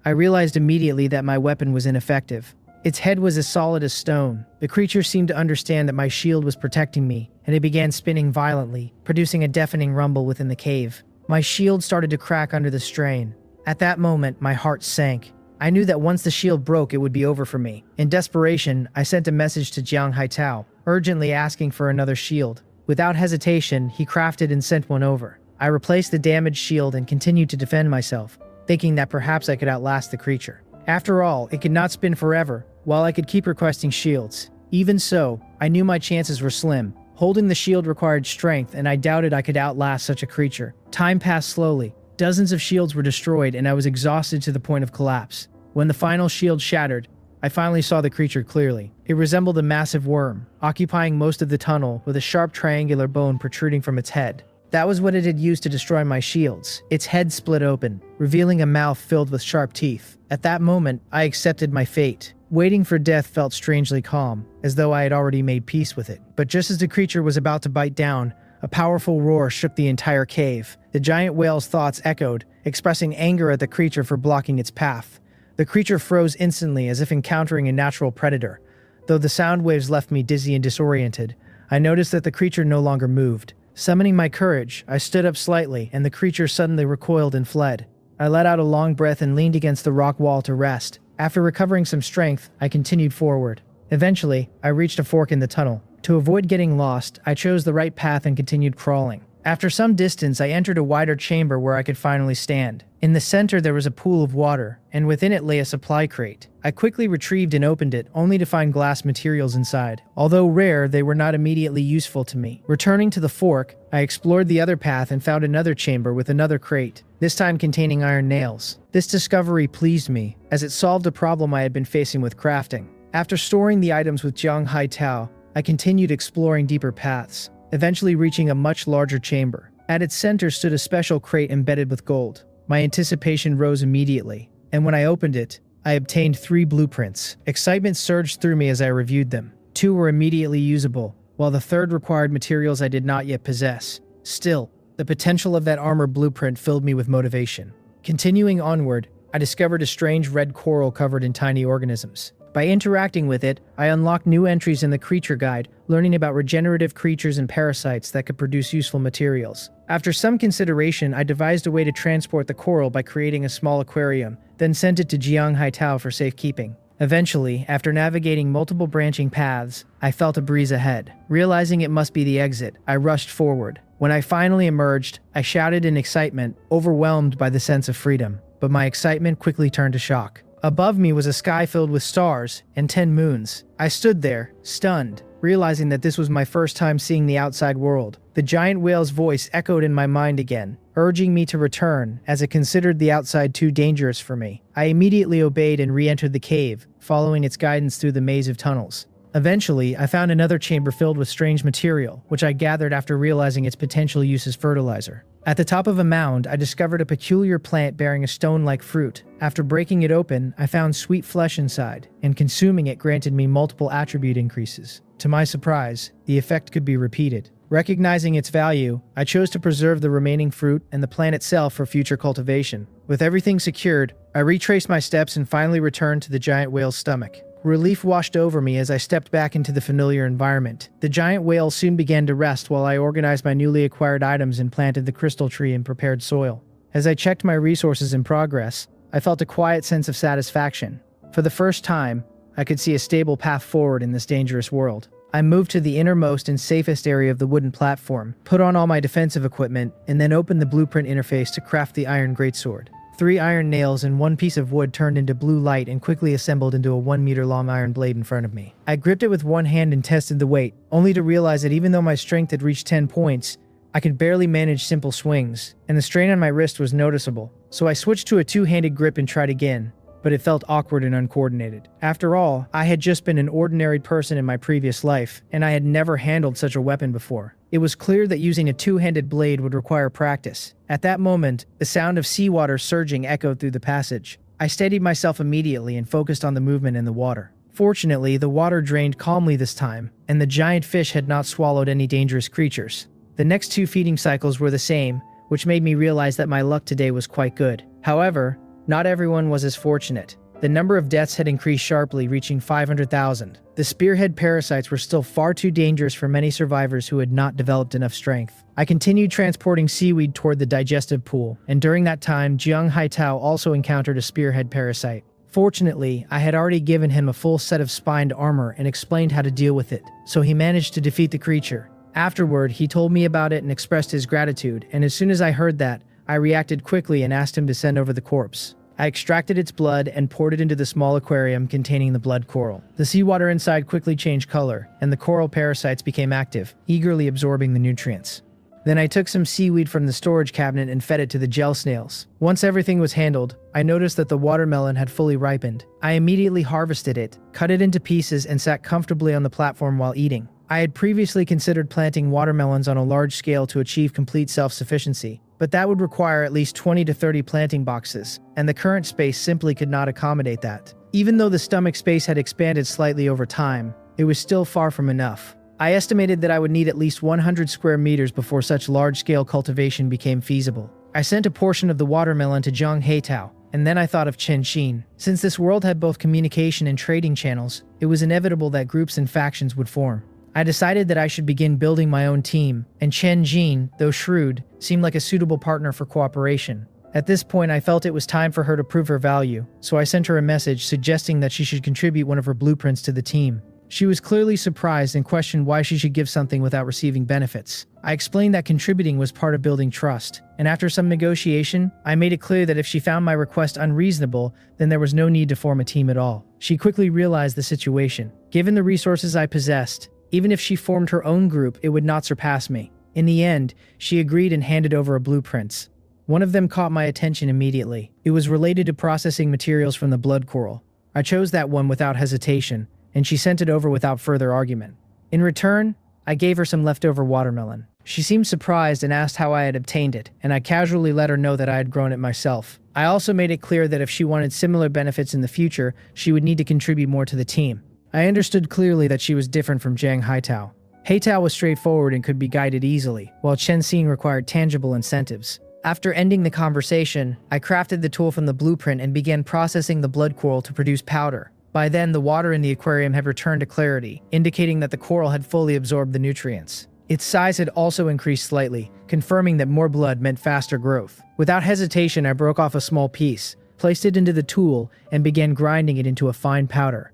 [SPEAKER 1] I realized immediately that my weapon was ineffective. Its head was as solid as stone. The creature seemed to understand that my shield was protecting me, and it began spinning violently, producing a deafening rumble within the cave. My shield started to crack under the strain. At that moment, my heart sank. I knew that once the shield broke, it would be over for me. In desperation, I sent a message to Jiang Haitao, urgently asking for another shield. Without hesitation, he crafted and sent one over. I replaced the damaged shield and continued to defend myself, thinking that perhaps I could outlast the creature. After all, it could not spin forever, while I could keep requesting shields. Even so, I knew my chances were slim. Holding the shield required strength, and I doubted I could outlast such a creature. Time passed slowly. Dozens of shields were destroyed, and I was exhausted to the point of collapse. When the final shield shattered, I finally saw the creature clearly. It resembled a massive worm, occupying most of the tunnel with a sharp triangular bone protruding from its head. That was what it had used to destroy my shields. Its head split open, revealing a mouth filled with sharp teeth. At that moment, I accepted my fate. Waiting for death felt strangely calm, as though I had already made peace with it. But just as the creature was about to bite down, a powerful roar shook the entire cave. The giant whale's thoughts echoed, expressing anger at the creature for blocking its path. The creature froze instantly as if encountering a natural predator. Though the sound waves left me dizzy and disoriented, I noticed that the creature no longer moved. Summoning my courage, I stood up slightly, and the creature suddenly recoiled and fled. I let out a long breath and leaned against the rock wall to rest. After recovering some strength, I continued forward. Eventually, I reached a fork in the tunnel. To avoid getting lost, I chose the right path and continued crawling. After some distance, I entered a wider chamber where I could finally stand. In the center, there was a pool of water, and within it lay a supply crate. I quickly retrieved and opened it, only to find glass materials inside. Although rare, they were not immediately useful to me. Returning to the fork, I explored the other path and found another chamber with another crate, this time containing iron nails. This discovery pleased me, as it solved a problem I had been facing with crafting. After storing the items with Jiang Haitao, I continued exploring deeper paths, eventually reaching a much larger chamber. At its center stood a special crate embedded with gold. My anticipation rose immediately, and when I opened it, I obtained 3 blueprints. Excitement surged through me as I reviewed them. 2 were immediately usable, while the third required materials I did not yet possess. Still, the potential of that armor blueprint filled me with motivation. Continuing onward, I discovered a strange red coral covered in tiny organisms. By interacting with it, I unlocked new entries in the creature guide, learning about regenerative creatures and parasites that could produce useful materials. After some consideration, I devised a way to transport the coral by creating a small aquarium, then sent it to Jiang Haitao for safekeeping. Eventually, after navigating multiple branching paths, I felt a breeze ahead. Realizing it must be the exit, I rushed forward. When I finally emerged, I shouted in excitement, overwhelmed by the sense of freedom. But my excitement quickly turned to shock. Above me was a sky filled with stars and 10 moons. I stood there, stunned, realizing that this was my first time seeing the outside world. The giant whale's voice echoed in my mind again, urging me to return, as it considered the outside too dangerous for me. I immediately obeyed and re-entered the cave, following its guidance through the maze of tunnels. Eventually, I found another chamber filled with strange material, which I gathered after realizing its potential use as fertilizer. At the top of a mound, I discovered a peculiar plant bearing a stone-like fruit. After breaking it open, I found sweet flesh inside, and consuming it granted me multiple attribute increases. To my surprise, the effect could be repeated. Recognizing its value, I chose to preserve the remaining fruit and the plant itself for future cultivation. With everything secured, I retraced my steps and finally returned to the giant whale's stomach. Relief washed over me as I stepped back into the familiar environment. The giant whale soon began to rest while I organized my newly acquired items and planted the crystal tree in prepared soil. As I checked my resources in progress, I felt a quiet sense of satisfaction. For the first time, I could see a stable path forward in this dangerous world. I moved to the innermost and safest area of the wooden platform, put on all my defensive equipment, and then opened the blueprint interface to craft the iron greatsword. 3 iron nails and 1 piece of wood turned into blue light and quickly assembled into a 1-meter-long iron blade in front of me. I gripped it with one hand and tested the weight, only to realize that even though my strength had reached 10 points, I could barely manage simple swings, and the strain on my wrist was noticeable. So I switched to a 2-handed grip and tried again, but it felt awkward and uncoordinated. After all, I had just been an ordinary person in my previous life, and I had never handled such a weapon before. It was clear that using a 2-handed blade would require practice. At that moment, the sound of seawater surging echoed through the passage. I steadied myself immediately and focused on the movement in the water. Fortunately, the water drained calmly this time, and the giant fish had not swallowed any dangerous creatures. The next 2 feeding cycles were the same, which made me realize that my luck today was quite good. However, not everyone was as fortunate. The number of deaths had increased sharply, reaching 500,000. The spearhead parasites were still far too dangerous for many survivors who had not developed enough strength. I continued transporting seaweed toward the digestive pool, and during that time, Jiang Haitao also encountered a spearhead parasite. Fortunately, I had already given him a full set of spined armor and explained how to deal with it, so he managed to defeat the creature. Afterward, he told me about it and expressed his gratitude, and as soon as I heard that, I reacted quickly and asked him to send over the corpse. I extracted its blood and poured it into the small aquarium containing the blood coral. The seawater inside quickly changed color, and the coral parasites became active, eagerly absorbing the nutrients. Then I took some seaweed from the storage cabinet and fed it to the gel snails. Once everything was handled, I noticed that the watermelon had fully ripened. I immediately harvested it, cut it into pieces, and sat comfortably on the platform while eating. I had previously considered planting watermelons on a large scale to achieve complete self-sufficiency, but that would require at least 20 to 30 planting boxes, and the current space simply could not accommodate that. Even though the stomach space had expanded slightly over time, it was still far from enough. I estimated that I would need at least 100 square meters before such large-scale cultivation became feasible. I sent a portion of the watermelon to Zhang Heitao, and then I thought of Chen Xin. Since this world had both communication and trading channels, it was inevitable that groups and factions would form. I decided that I should begin building my own team, and Chen Xin, though shrewd, seemed like a suitable partner for cooperation. At this point, I felt it was time for her to prove her value, so I sent her a message suggesting that she should contribute one of her blueprints to the team. She was clearly surprised and questioned why she should give something without receiving benefits. I explained that contributing was part of building trust, and after some negotiation, I made it clear that if she found my request unreasonable, then there was no need to form a team at all. She quickly realized the situation. Given the resources I possessed, even if she formed her own group, it would not surpass me. In the end, she agreed and handed over a blueprints. One of them caught my attention immediately. It was related to processing materials from the blood coral. I chose that one without hesitation, and she sent it over without further argument. In return, I gave her some leftover watermelon. She seemed surprised and asked how I had obtained it, and I casually let her know that I had grown it myself. I also made it clear that if she wanted similar benefits in the future, she would need to contribute more to the team. I understood clearly that she was different from Zhang Heitao. Heitao was straightforward and could be guided easily, while Chen Xin required tangible incentives. After ending the conversation, I crafted the tool from the blueprint and began processing the blood coral to produce powder. By then, the water in the aquarium had returned to clarity, indicating that the coral had fully absorbed the nutrients. Its size had also increased slightly, confirming that more blood meant faster growth. Without hesitation, I broke off a small piece, placed it into the tool, and began grinding it into a fine powder.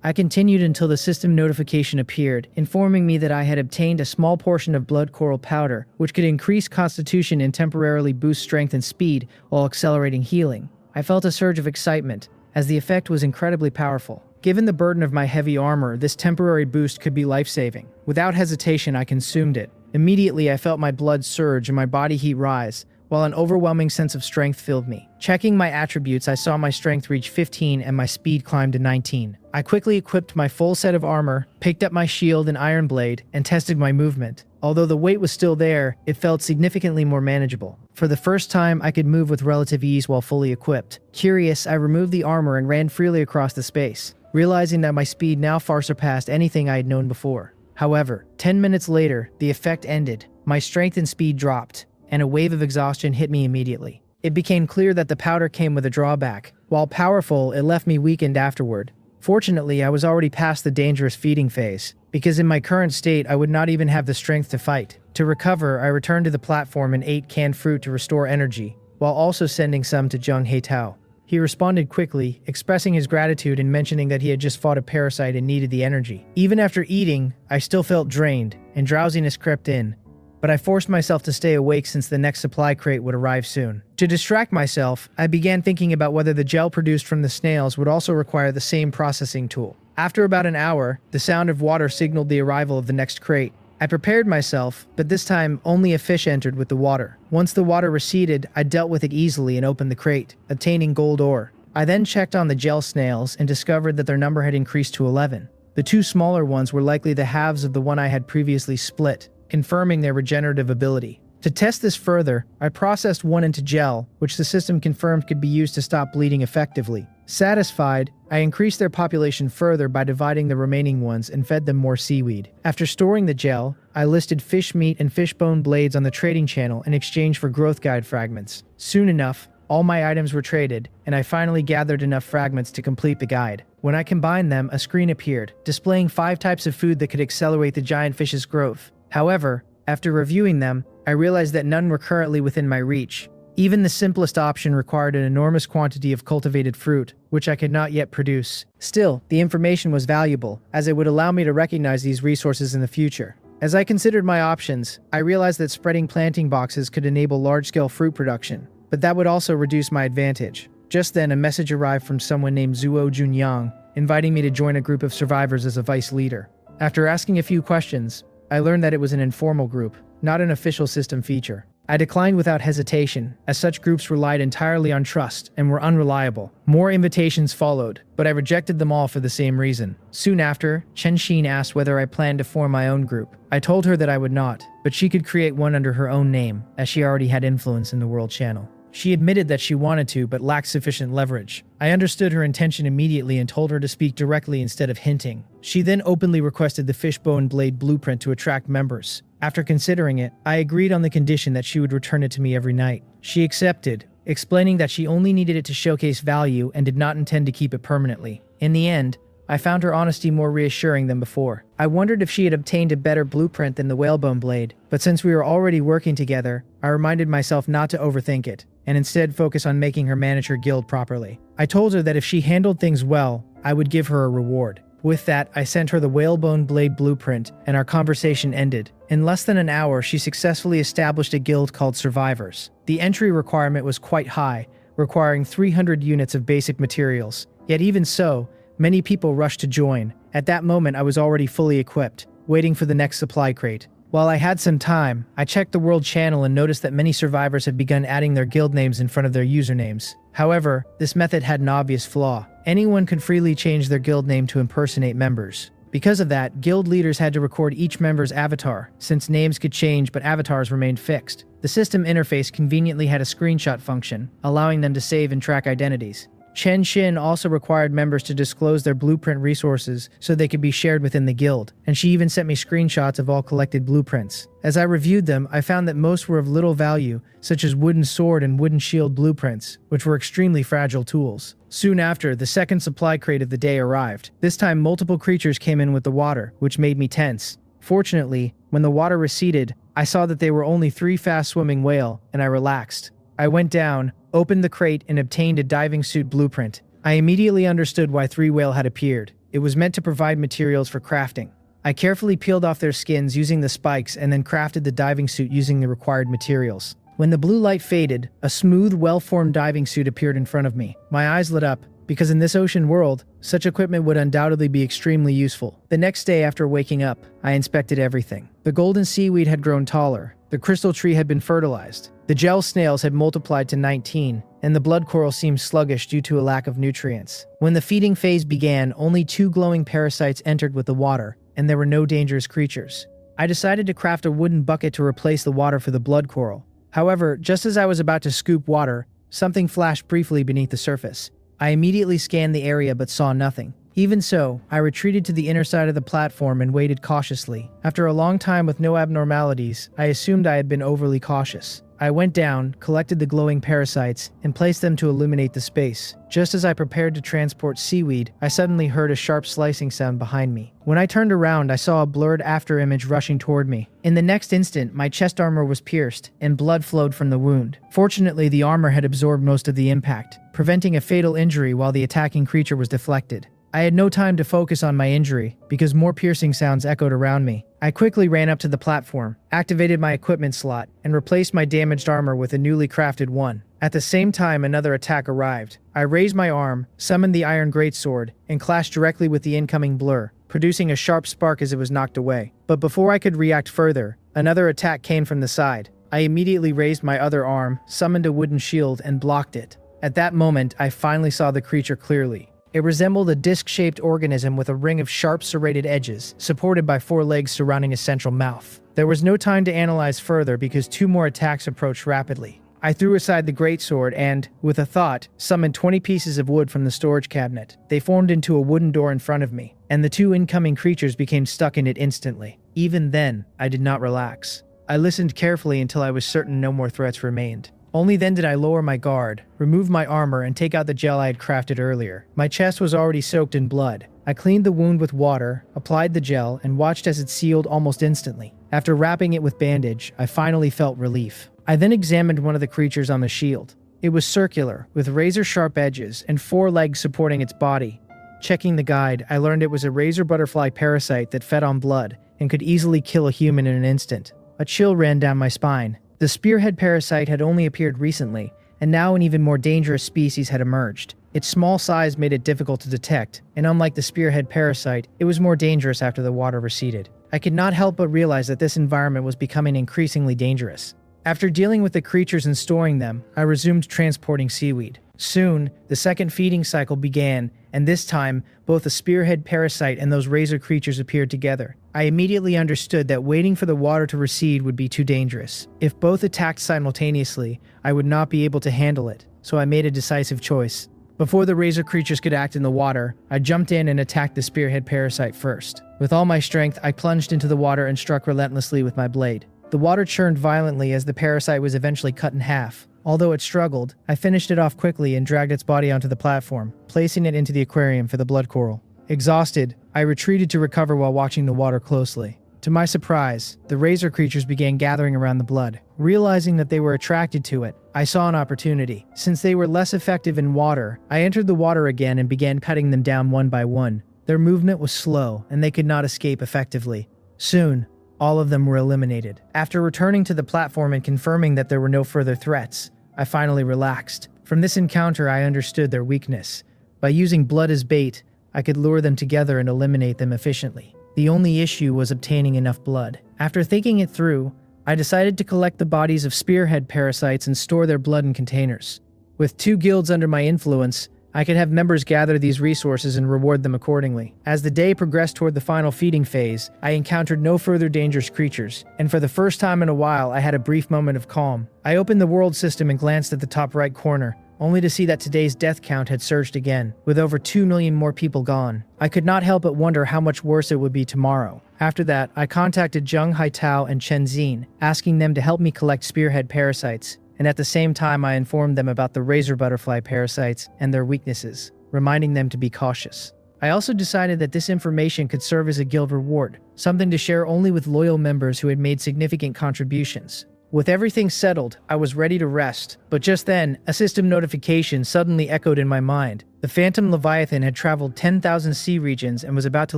[SPEAKER 1] I continued until the system notification appeared, informing me that I had obtained a small portion of blood coral powder, which could increase constitution and temporarily boost strength and speed while accelerating healing. I felt a surge of excitement, as the effect was incredibly powerful. Given the burden of my heavy armor, this temporary boost could be life-saving. Without hesitation, I consumed it. Immediately, I felt my blood surge and my body heat rise, while an overwhelming sense of strength filled me. Checking my attributes, I saw my strength reach 15 and my speed climb to 19. I quickly equipped my full set of armor, picked up my shield and iron blade, and tested my movement. Although the weight was still there, it felt significantly more manageable. For the first time, I could move with relative ease while fully equipped. Curious, I removed the armor and ran freely across the space, realizing that my speed now far surpassed anything I had known before. However, 10 minutes later, the effect ended. My strength and speed dropped, and a wave of exhaustion hit me immediately. It became clear that the powder came with a drawback. While powerful, it left me weakened afterward. Fortunately, I was already past the dangerous feeding phase, because in my current state, I would not even have the strength to fight. To recover, I returned to the platform and ate canned fruit to restore energy, while also sending some to Zhang Heitao. He responded quickly, expressing his gratitude and mentioning that he had just fought a parasite and needed the energy. Even after eating, I still felt drained, and drowsiness crept in, but I forced myself to stay awake since the next supply crate would arrive soon. To distract myself, I began thinking about whether the gel produced from the snails would also require the same processing tool. After about an hour, the sound of water signaled the arrival of the next crate. I prepared myself, but this time only a fish entered with the water. Once the water receded, I dealt with it easily and opened the crate, obtaining gold ore. I then checked on the gel snails and discovered that their number had increased to 11. The two smaller ones were likely the halves of the one I had previously split, confirming their regenerative ability. To test this further, I processed one into gel, which the system confirmed could be used to stop bleeding effectively. Satisfied, I increased their population further by dividing the remaining ones and fed them more seaweed. After storing the gel, I listed fish meat and fish bone blades on the trading channel in exchange for growth guide fragments. Soon enough, all my items were traded, and I finally gathered enough fragments to complete the guide. When I combined them, a screen appeared, displaying 5 types of food that could accelerate the giant fish's growth. However, after reviewing them, I realized that none were currently within my reach. Even the simplest option required an enormous quantity of cultivated fruit, which I could not yet produce. Still, the information was valuable, as it would allow me to recognize these resources in the future. As I considered my options, I realized that spreading planting boxes could enable large-scale fruit production, but that would also reduce my advantage. Just then, a message arrived from someone named Zuo Junyang, inviting me to join a group of survivors as a vice leader. After asking a few questions, I learned that it was an informal group. not an official system feature. I declined without hesitation, as such groups relied entirely on trust and were unreliable. More invitations followed, but I rejected them all for the same reason. Soon after, Chen Xin asked whether I planned to form my own group. I told her that I would not, but she could create one under her own name, as she already had influence in the world channel. She admitted that she wanted to, but lacked sufficient leverage. I understood her intention immediately and told her to speak directly instead of hinting. She then openly requested the fishbone blade blueprint to attract members. After considering it, I agreed on the condition that she would return it to me every night. She accepted, explaining that she only needed it to showcase value and did not intend to keep it permanently. In the end, I found her honesty more reassuring than before. I wondered if she had obtained a better blueprint than the whalebone blade, but since we were already working together, I reminded myself not to overthink it, and instead focus on making her manage her guild properly. I told her that if she handled things well, I would give her a reward. With that, I sent her the whalebone blade blueprint, and our conversation ended. In less than an hour, she successfully established a guild called Survivors. The entry requirement was quite high, requiring 300 units of basic materials. Yet even so, many people rushed to join. At that moment, I was already fully equipped, waiting for the next supply crate. While I had some time, I checked the world channel and noticed that many survivors had begun adding their guild names in front of their usernames. However, this method had an obvious flaw. Anyone could freely change their guild name to impersonate members. Because of that, guild leaders had to record each member's avatar, since names could change but avatars remained fixed. The system interface conveniently had a screenshot function, allowing them to save and track identities. Chen Xin also required members to disclose their blueprint resources so they could be shared within the guild, and she even sent me screenshots of all collected blueprints. As I reviewed them, I found that most were of little value, such as wooden sword and wooden shield blueprints, which were extremely fragile tools. Soon after, the second supply crate of the day arrived. This time, multiple creatures came in with the water, which made me tense. Fortunately, when the water receded, I saw that they were only 3 fast-swimming whale, and I relaxed. I went down, opened the crate, and obtained a diving suit blueprint. I immediately understood why 3 whale had appeared. It was meant to provide materials for crafting. I carefully peeled off their skins using the spikes and then crafted the diving suit using the required materials. When the blue light faded, a smooth, well-formed diving suit appeared in front of me. My eyes lit up, because in this ocean world, such equipment would undoubtedly be extremely useful. The next day after waking up, I inspected everything. The golden seaweed had grown taller. The crystal tree had been fertilized. The gel snails had multiplied to 19, and the blood coral seemed sluggish due to a lack of nutrients. When the feeding phase began, only 2 glowing parasites entered with the water, and there were no dangerous creatures. I decided to craft a wooden bucket to replace the water for the blood coral. However, just as I was about to scoop water, something flashed briefly beneath the surface. I immediately scanned the area but saw nothing. Even so, I retreated to the inner side of the platform and waited cautiously. After a long time with no abnormalities, I assumed I had been overly cautious. I went down, collected the glowing parasites, and placed them to illuminate the space. Just as I prepared to transport seaweed, I suddenly heard a sharp slicing sound behind me. When I turned around, I saw a blurred afterimage rushing toward me. In the next instant, my chest armor was pierced, and blood flowed from the wound. Fortunately, the armor had absorbed most of the impact, preventing a fatal injury while the attacking creature was deflected. I had no time to focus on my injury, because more piercing sounds echoed around me. I quickly ran up to the platform, activated my equipment slot, and replaced my damaged armor with a newly crafted one. At the same time, another attack arrived. I raised my arm, summoned the iron greatsword, and clashed directly with the incoming blur, producing a sharp spark as it was knocked away. But before I could react further, another attack came from the side. I immediately raised my other arm, summoned a wooden shield, and blocked it. At that moment, I finally saw the creature clearly. It resembled a disc-shaped organism with a ring of sharp serrated edges, supported by 4 legs surrounding a central mouth. There was no time to analyze further because 2 more attacks approached rapidly. I threw aside the greatsword and, with a thought, summoned 20 pieces of wood from the storage cabinet. They formed into a wooden door in front of me, and the 2 incoming creatures became stuck in it instantly. Even then, I did not relax. I listened carefully until I was certain no more threats remained. Only then did I lower my guard, remove my armor, and take out the gel I had crafted earlier. My chest was already soaked in blood. I cleaned the wound with water, applied the gel, and watched as it sealed almost instantly. After wrapping it with bandage, I finally felt relief. I then examined one of the creatures on the shield. It was circular, with razor-sharp edges and 4 legs supporting its body. Checking the guide, I learned it was a razor butterfly parasite that fed on blood and could easily kill a human in an instant. A chill ran down my spine. The spearhead parasite had only appeared recently, and now an even more dangerous species had emerged. Its small size made it difficult to detect, and unlike the spearhead parasite, it was more dangerous after the water receded. I could not help but realize that this environment was becoming increasingly dangerous. After dealing with the creatures and storing them, I resumed transporting seaweed. Soon, the second feeding cycle began, and this time, both the spearhead parasite and those razor creatures appeared together. I immediately understood that waiting for the water to recede would be too dangerous. If both attacked simultaneously, I would not be able to handle it, so I made a decisive choice. Before the razor creatures could act in the water, I jumped in and attacked the spearhead parasite first. With all my strength, I plunged into the water and struck relentlessly with my blade. The water churned violently as the parasite was eventually cut in half. Although it struggled, I finished it off quickly and dragged its body onto the platform, placing it into the aquarium for the blood coral. Exhausted, I retreated to recover while watching the water closely. To my surprise, the razor creatures began gathering around the blood. Realizing that they were attracted to it, I saw an opportunity. Since they were less effective in water, I entered the water again and began cutting them down one by one. Their movement was slow, and they could not escape effectively. Soon, all of them were eliminated. After returning to the platform and confirming that there were no further threats, I finally relaxed. From this encounter, I understood their weakness. By using blood as bait, I could lure them together and eliminate them efficiently. The only issue was obtaining enough blood. After thinking it through, I decided to collect the bodies of spearhead parasites and store their blood in containers. With 2 guilds under my influence, I could have members gather these resources and reward them accordingly. As the day progressed toward the final feeding phase, I encountered no further dangerous creatures, and for the first time in a while, I had a brief moment of calm. I opened the world system and glanced at the top right corner, only to see that today's death count had surged again, with over 2 million more people gone. I could not help but wonder how much worse it would be tomorrow. After that, I contacted Zheng Haitao and Chen Xin, asking them to help me collect spearhead parasites, and at the same time I informed them about the razor butterfly parasites and their weaknesses, reminding them to be cautious. I also decided that this information could serve as a guild reward, something to share only with loyal members who had made significant contributions. With everything settled, I was ready to rest, but just then, a system notification suddenly echoed in my mind. The Phantom Leviathan had traveled 10,000 sea regions and was about to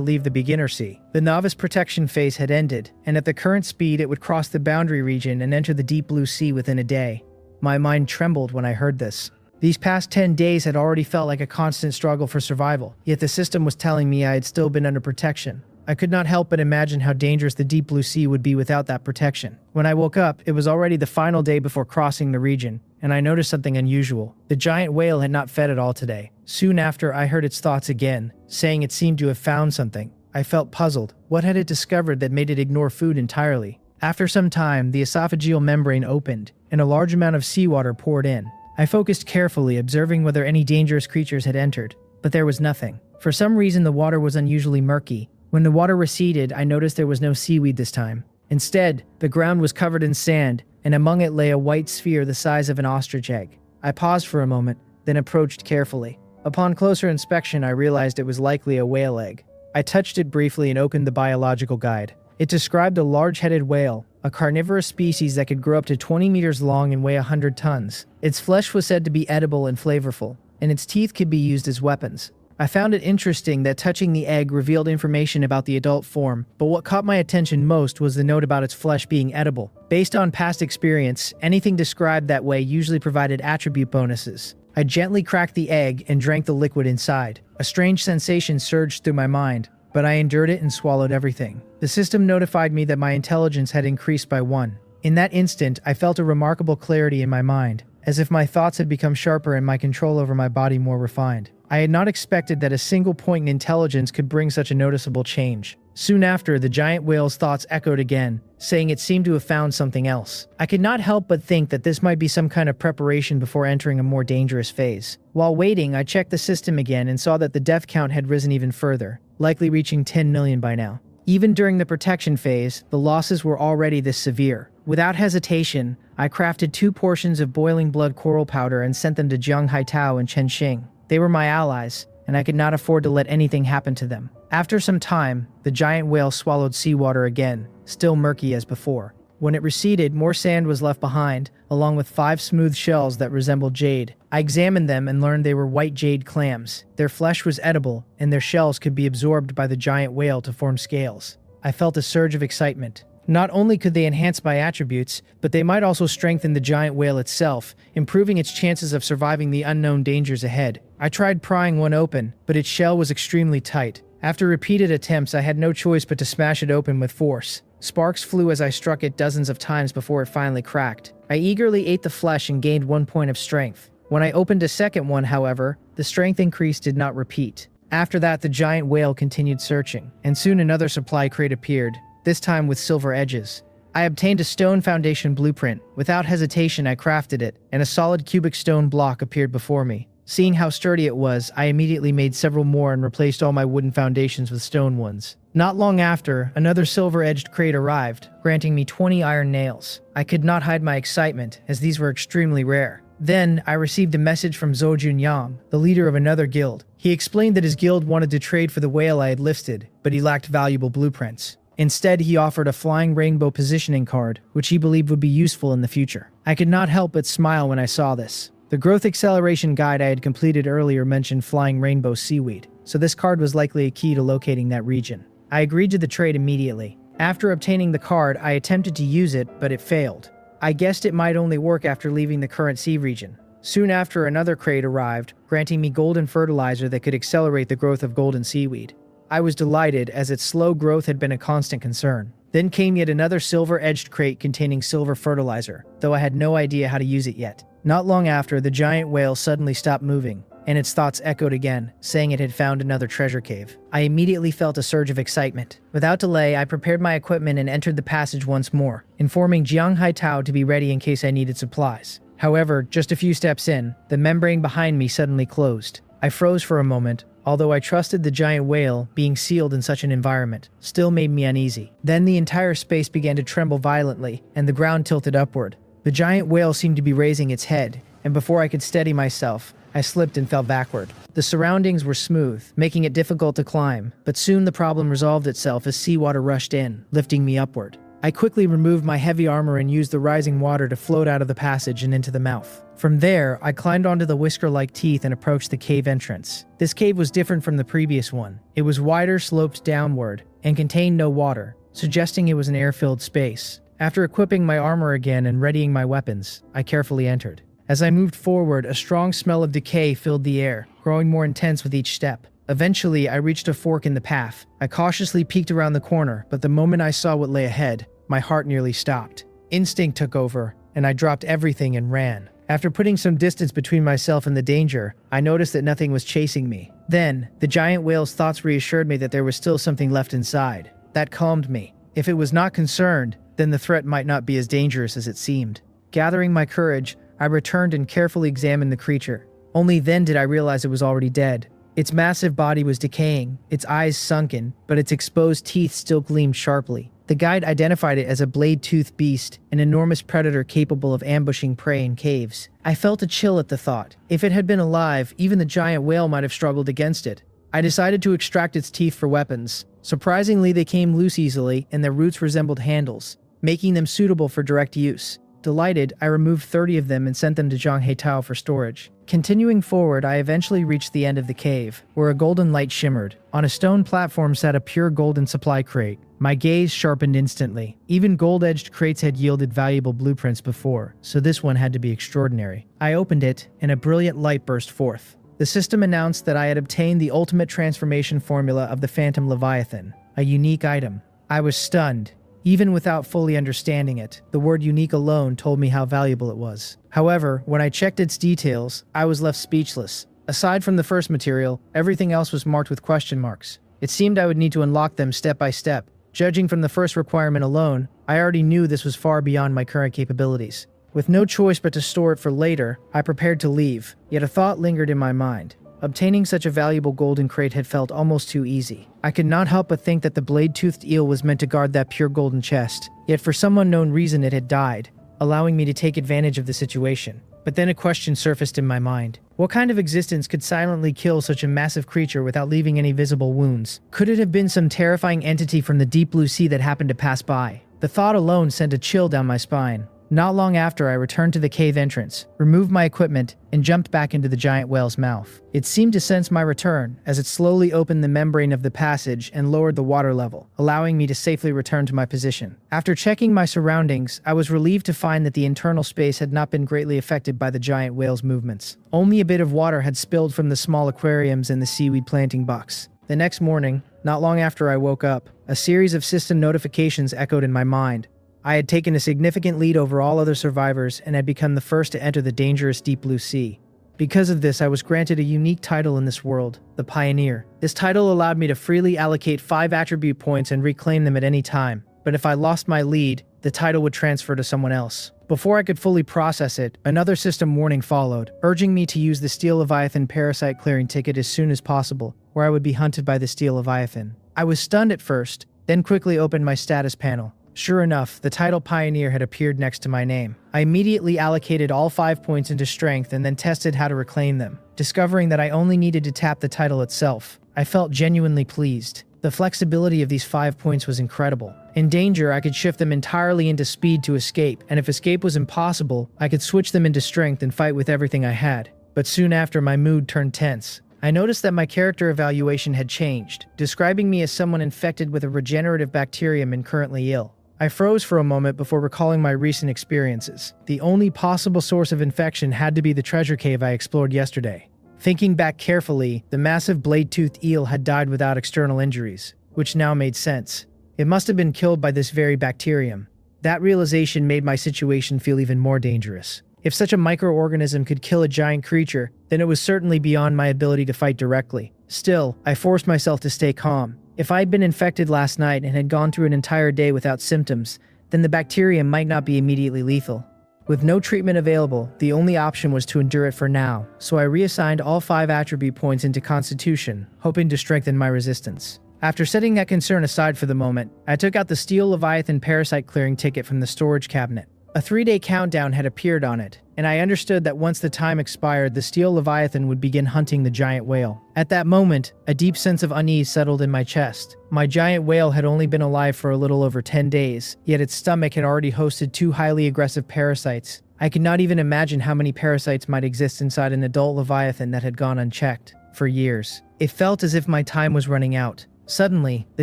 [SPEAKER 1] leave the beginner sea. The novice protection phase had ended, and at the current speed it would cross the boundary region and enter the deep blue sea within a day. My mind trembled when I heard this. These past 10 days had already felt like a constant struggle for survival, yet the system was telling me I had still been under protection. I could not help but imagine how dangerous the deep blue sea would be without that protection. When I woke up, it was already the final day before crossing the region, and I noticed something unusual. The giant whale had not fed at all today. Soon after, I heard its thoughts again, saying it seemed to have found something. I felt puzzled. What had it discovered that made it ignore food entirely? After some time, the esophageal membrane opened, and a large amount of seawater poured in. I focused carefully, observing whether any dangerous creatures had entered, but there was nothing. For some reason, the water was unusually murky. When the water receded, I noticed there was no seaweed this time. Instead, the ground was covered in sand, and among it lay a white sphere the size of an ostrich egg. I paused for a moment, then approached carefully. Upon closer inspection, I realized it was likely a whale egg. I touched it briefly and opened the biological guide. It described a large-headed whale, a carnivorous species that could grow up to 20 meters long and weigh 100 tons. Its flesh was said to be edible and flavorful, and its teeth could be used as weapons. I found it interesting that touching the egg revealed information about the adult form, but what caught my attention most was the note about its flesh being edible. Based on past experience, anything described that way usually provided attribute bonuses. I gently cracked the egg and drank the liquid inside. A strange sensation surged through my mind, but I endured it and swallowed everything. The system notified me that my intelligence had increased by 1. In that instant, I felt a remarkable clarity in my mind, as if my thoughts had become sharper and my control over my body more refined. I had not expected that a single point in intelligence could bring such a noticeable change. Soon after, the giant whale's thoughts echoed again, saying it seemed to have found something else. I could not help but think that this might be some kind of preparation before entering a more dangerous phase. While waiting, I checked the system again and saw that the death count had risen even further, likely reaching 10 million by now. Even during the protection phase, the losses were already this severe. Without hesitation, I crafted 2 portions of boiling blood coral powder and sent them to Zheng Haitao and Chen Xing. They were my allies, and I could not afford to let anything happen to them. After some time, the giant whale swallowed seawater again, still murky as before. When it receded, more sand was left behind, along with 5 smooth shells that resembled jade. I examined them and learned they were white jade clams. Their flesh was edible, and their shells could be absorbed by the giant whale to form scales. I felt a surge of excitement. Not only could they enhance my attributes, but they might also strengthen the giant whale itself, improving its chances of surviving the unknown dangers ahead. I tried prying one open, but its shell was extremely tight, After repeated attempts, I had no choice but to smash it open with force. Sparks flew as I struck it dozens of times before it finally cracked. I eagerly ate the flesh and gained 1 point of strength. When I opened a second one, however, the strength increase did not repeat. After that, the giant whale continued searching, and soon another supply crate appeared, this time with silver edges. I obtained a stone foundation blueprint. Without hesitation, I crafted it, and a solid cubic stone block appeared before me. Seeing how sturdy it was, I immediately made several more and replaced all my wooden foundations with stone ones. Not long after, another silver-edged crate arrived, granting me 20 iron nails. I could not hide my excitement, as these were extremely rare. Then, I received a message from Zhou Junyang, the leader of another guild. He explained that his guild wanted to trade for the whale I had listed, but he lacked valuable blueprints. Instead, he offered a flying rainbow positioning card, which he believed would be useful in the future. I could not help but smile when I saw this. The growth acceleration guide I had completed earlier mentioned flying rainbow seaweed, so this card was likely a key to locating that region. I agreed to the trade immediately. After obtaining the card, I attempted to use it, but it failed. I guessed it might only work after leaving the current sea region. Soon after, another crate arrived, granting me golden fertilizer that could accelerate the growth of golden seaweed. I was delighted, as its slow growth had been a constant concern. Then came yet another silver-edged crate containing silver fertilizer, though I had no idea how to use it yet. Not long after, the giant whale suddenly stopped moving, and its thoughts echoed again, saying it had found another treasure cave. I immediately felt a surge of excitement. Without delay, I prepared my equipment and entered the passage once more, informing Jiang Haitao to be ready in case I needed supplies. However, just a few steps in, the membrane behind me suddenly closed. I froze for a moment, although I trusted the giant whale, being sealed in such an environment, still made me uneasy. Then the entire space began to tremble violently, and the ground tilted upward. The giant whale seemed to be raising its head, and before I could steady myself, I slipped and fell backward. The surroundings were smooth, making it difficult to climb, but soon the problem resolved itself as seawater rushed in, lifting me upward. I quickly removed my heavy armor and used the rising water to float out of the passage and into the mouth. From there, I climbed onto the whisker-like teeth and approached the cave entrance. This cave was different from the previous one. It was wider, sloped downward, and contained no water, suggesting it was an air-filled space. After equipping my armor again and readying my weapons, I carefully entered. As I moved forward, a strong smell of decay filled the air, growing more intense with each step. Eventually, I reached a fork in the path. I cautiously peeked around the corner, but the moment I saw what lay ahead, my heart nearly stopped. Instinct took over, and I dropped everything and ran. After putting some distance between myself and the danger, I noticed that nothing was chasing me. Then, the giant whale's thoughts reassured me that there was still something left inside. That calmed me. If it was not concerned, then the threat might not be as dangerous as it seemed. Gathering my courage, I returned and carefully examined the creature. Only then did I realize it was already dead. Its massive body was decaying, its eyes sunken, but its exposed teeth still gleamed sharply. The guide identified it as a blade-toothed beast, an enormous predator capable of ambushing prey in caves. I felt a chill at the thought. If it had been alive, even the giant whale might have struggled against it. I decided to extract its teeth for weapons. Surprisingly, they came loose easily, and their roots resembled handles, making them suitable for direct use. Delighted, I removed 30 of them and sent them to Zhang Heitao for storage. Continuing forward, I eventually reached the end of the cave, where a golden light shimmered. On a stone platform sat a pure golden supply crate. My gaze sharpened instantly. Even gold-edged crates had yielded valuable blueprints before, so this one had to be extraordinary. I opened it, and a brilliant light burst forth. The system announced that I had obtained the ultimate transformation formula of the Phantom Leviathan, a unique item. I was stunned. Even without fully understanding it, the word unique alone told me how valuable it was. However, when I checked its details, I was left speechless. Aside from the first material, everything else was marked with question marks. It seemed I would need to unlock them step by step. Judging from the first requirement alone, I already knew this was far beyond my current capabilities. With no choice but to store it for later, I prepared to leave, yet a thought lingered in my mind. Obtaining such a valuable golden crate had felt almost too easy. I could not help but think that the blade-toothed eel was meant to guard that pure golden chest, yet for some unknown reason it had died, allowing me to take advantage of the situation. But then a question surfaced in my mind. What kind of existence could silently kill such a massive creature without leaving any visible wounds? Could it have been some terrifying entity from the deep blue sea that happened to pass by? The thought alone sent a chill down my spine. Not long after, I returned to the cave entrance, removed my equipment, and jumped back into the giant whale's mouth. It seemed to sense my return, as it slowly opened the membrane of the passage and lowered the water level, allowing me to safely return to my position. After checking my surroundings, I was relieved to find that the internal space had not been greatly affected by the giant whale's movements. Only a bit of water had spilled from the small aquariums and the seaweed planting box. The next morning, Not long after I woke up, a series of system notifications echoed in my mind. I had taken a significant lead over all other survivors and had become the first to enter the dangerous deep blue sea. Because of this, I was granted a unique title in this world, the Pioneer. This title allowed me to freely allocate 5 attribute points and reclaim them at any time, but if I lost my lead, the title would transfer to someone else. Before I could fully process it, another system warning followed, urging me to use the Steel Leviathan parasite clearing ticket as soon as possible, or I would be hunted by the Steel Leviathan. I was stunned at first, then quickly opened my status panel. Sure enough, the title Pioneer had appeared next to my name. I immediately allocated all 5 points into strength and then tested how to reclaim them, discovering that I only needed to tap the title itself. I felt genuinely pleased. The flexibility of these 5 points was incredible. In danger, I could shift them entirely into speed to escape, and if escape was impossible, I could switch them into strength and fight with everything I had. But soon after, my mood turned tense. I noticed that my character evaluation had changed, describing me as someone infected with a regenerative bacterium and currently ill. I froze for a moment before recalling my recent experiences. The only possible source of infection had to be the treasure cave I explored yesterday. Thinking back carefully, the massive blade-toothed eel had died without external injuries, which now made sense. It must have been killed by this very bacterium. That realization made my situation feel even more dangerous. If such a microorganism could kill a giant creature, then it was certainly beyond my ability to fight directly. Still, I forced myself to stay calm. If I had been infected last night and had gone through an entire day without symptoms, then the bacterium might not be immediately lethal. With no treatment available, the only option was to endure it for now, so I reassigned all 5 attribute points into Constitution, hoping to strengthen my resistance. After setting that concern aside for the moment, I took out the Steel Leviathan parasite clearing ticket from the storage cabinet. A 3-day countdown had appeared on it, and I understood that once the time expired, the Steel Leviathan would begin hunting the giant whale. At that moment, a deep sense of unease settled in my chest. My giant whale had only been alive for a little over 10 days, yet its stomach had already hosted 2 highly aggressive parasites. I could not even imagine how many parasites might exist inside an adult leviathan that had gone unchecked for years. It felt as if my time was running out. Suddenly, the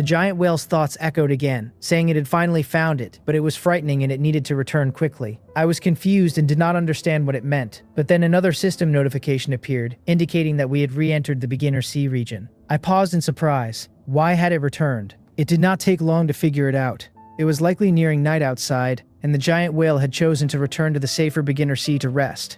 [SPEAKER 1] giant whale's thoughts echoed again, saying it had finally found it, but it was frightening and it needed to return quickly. I was confused and did not understand what it meant, but then another system notification appeared, indicating that we had re-entered the beginner sea region. I paused in surprise. Why had it returned? It did not take long to figure it out. It was likely nearing night outside, and the giant whale had chosen to return to the safer beginner sea to rest.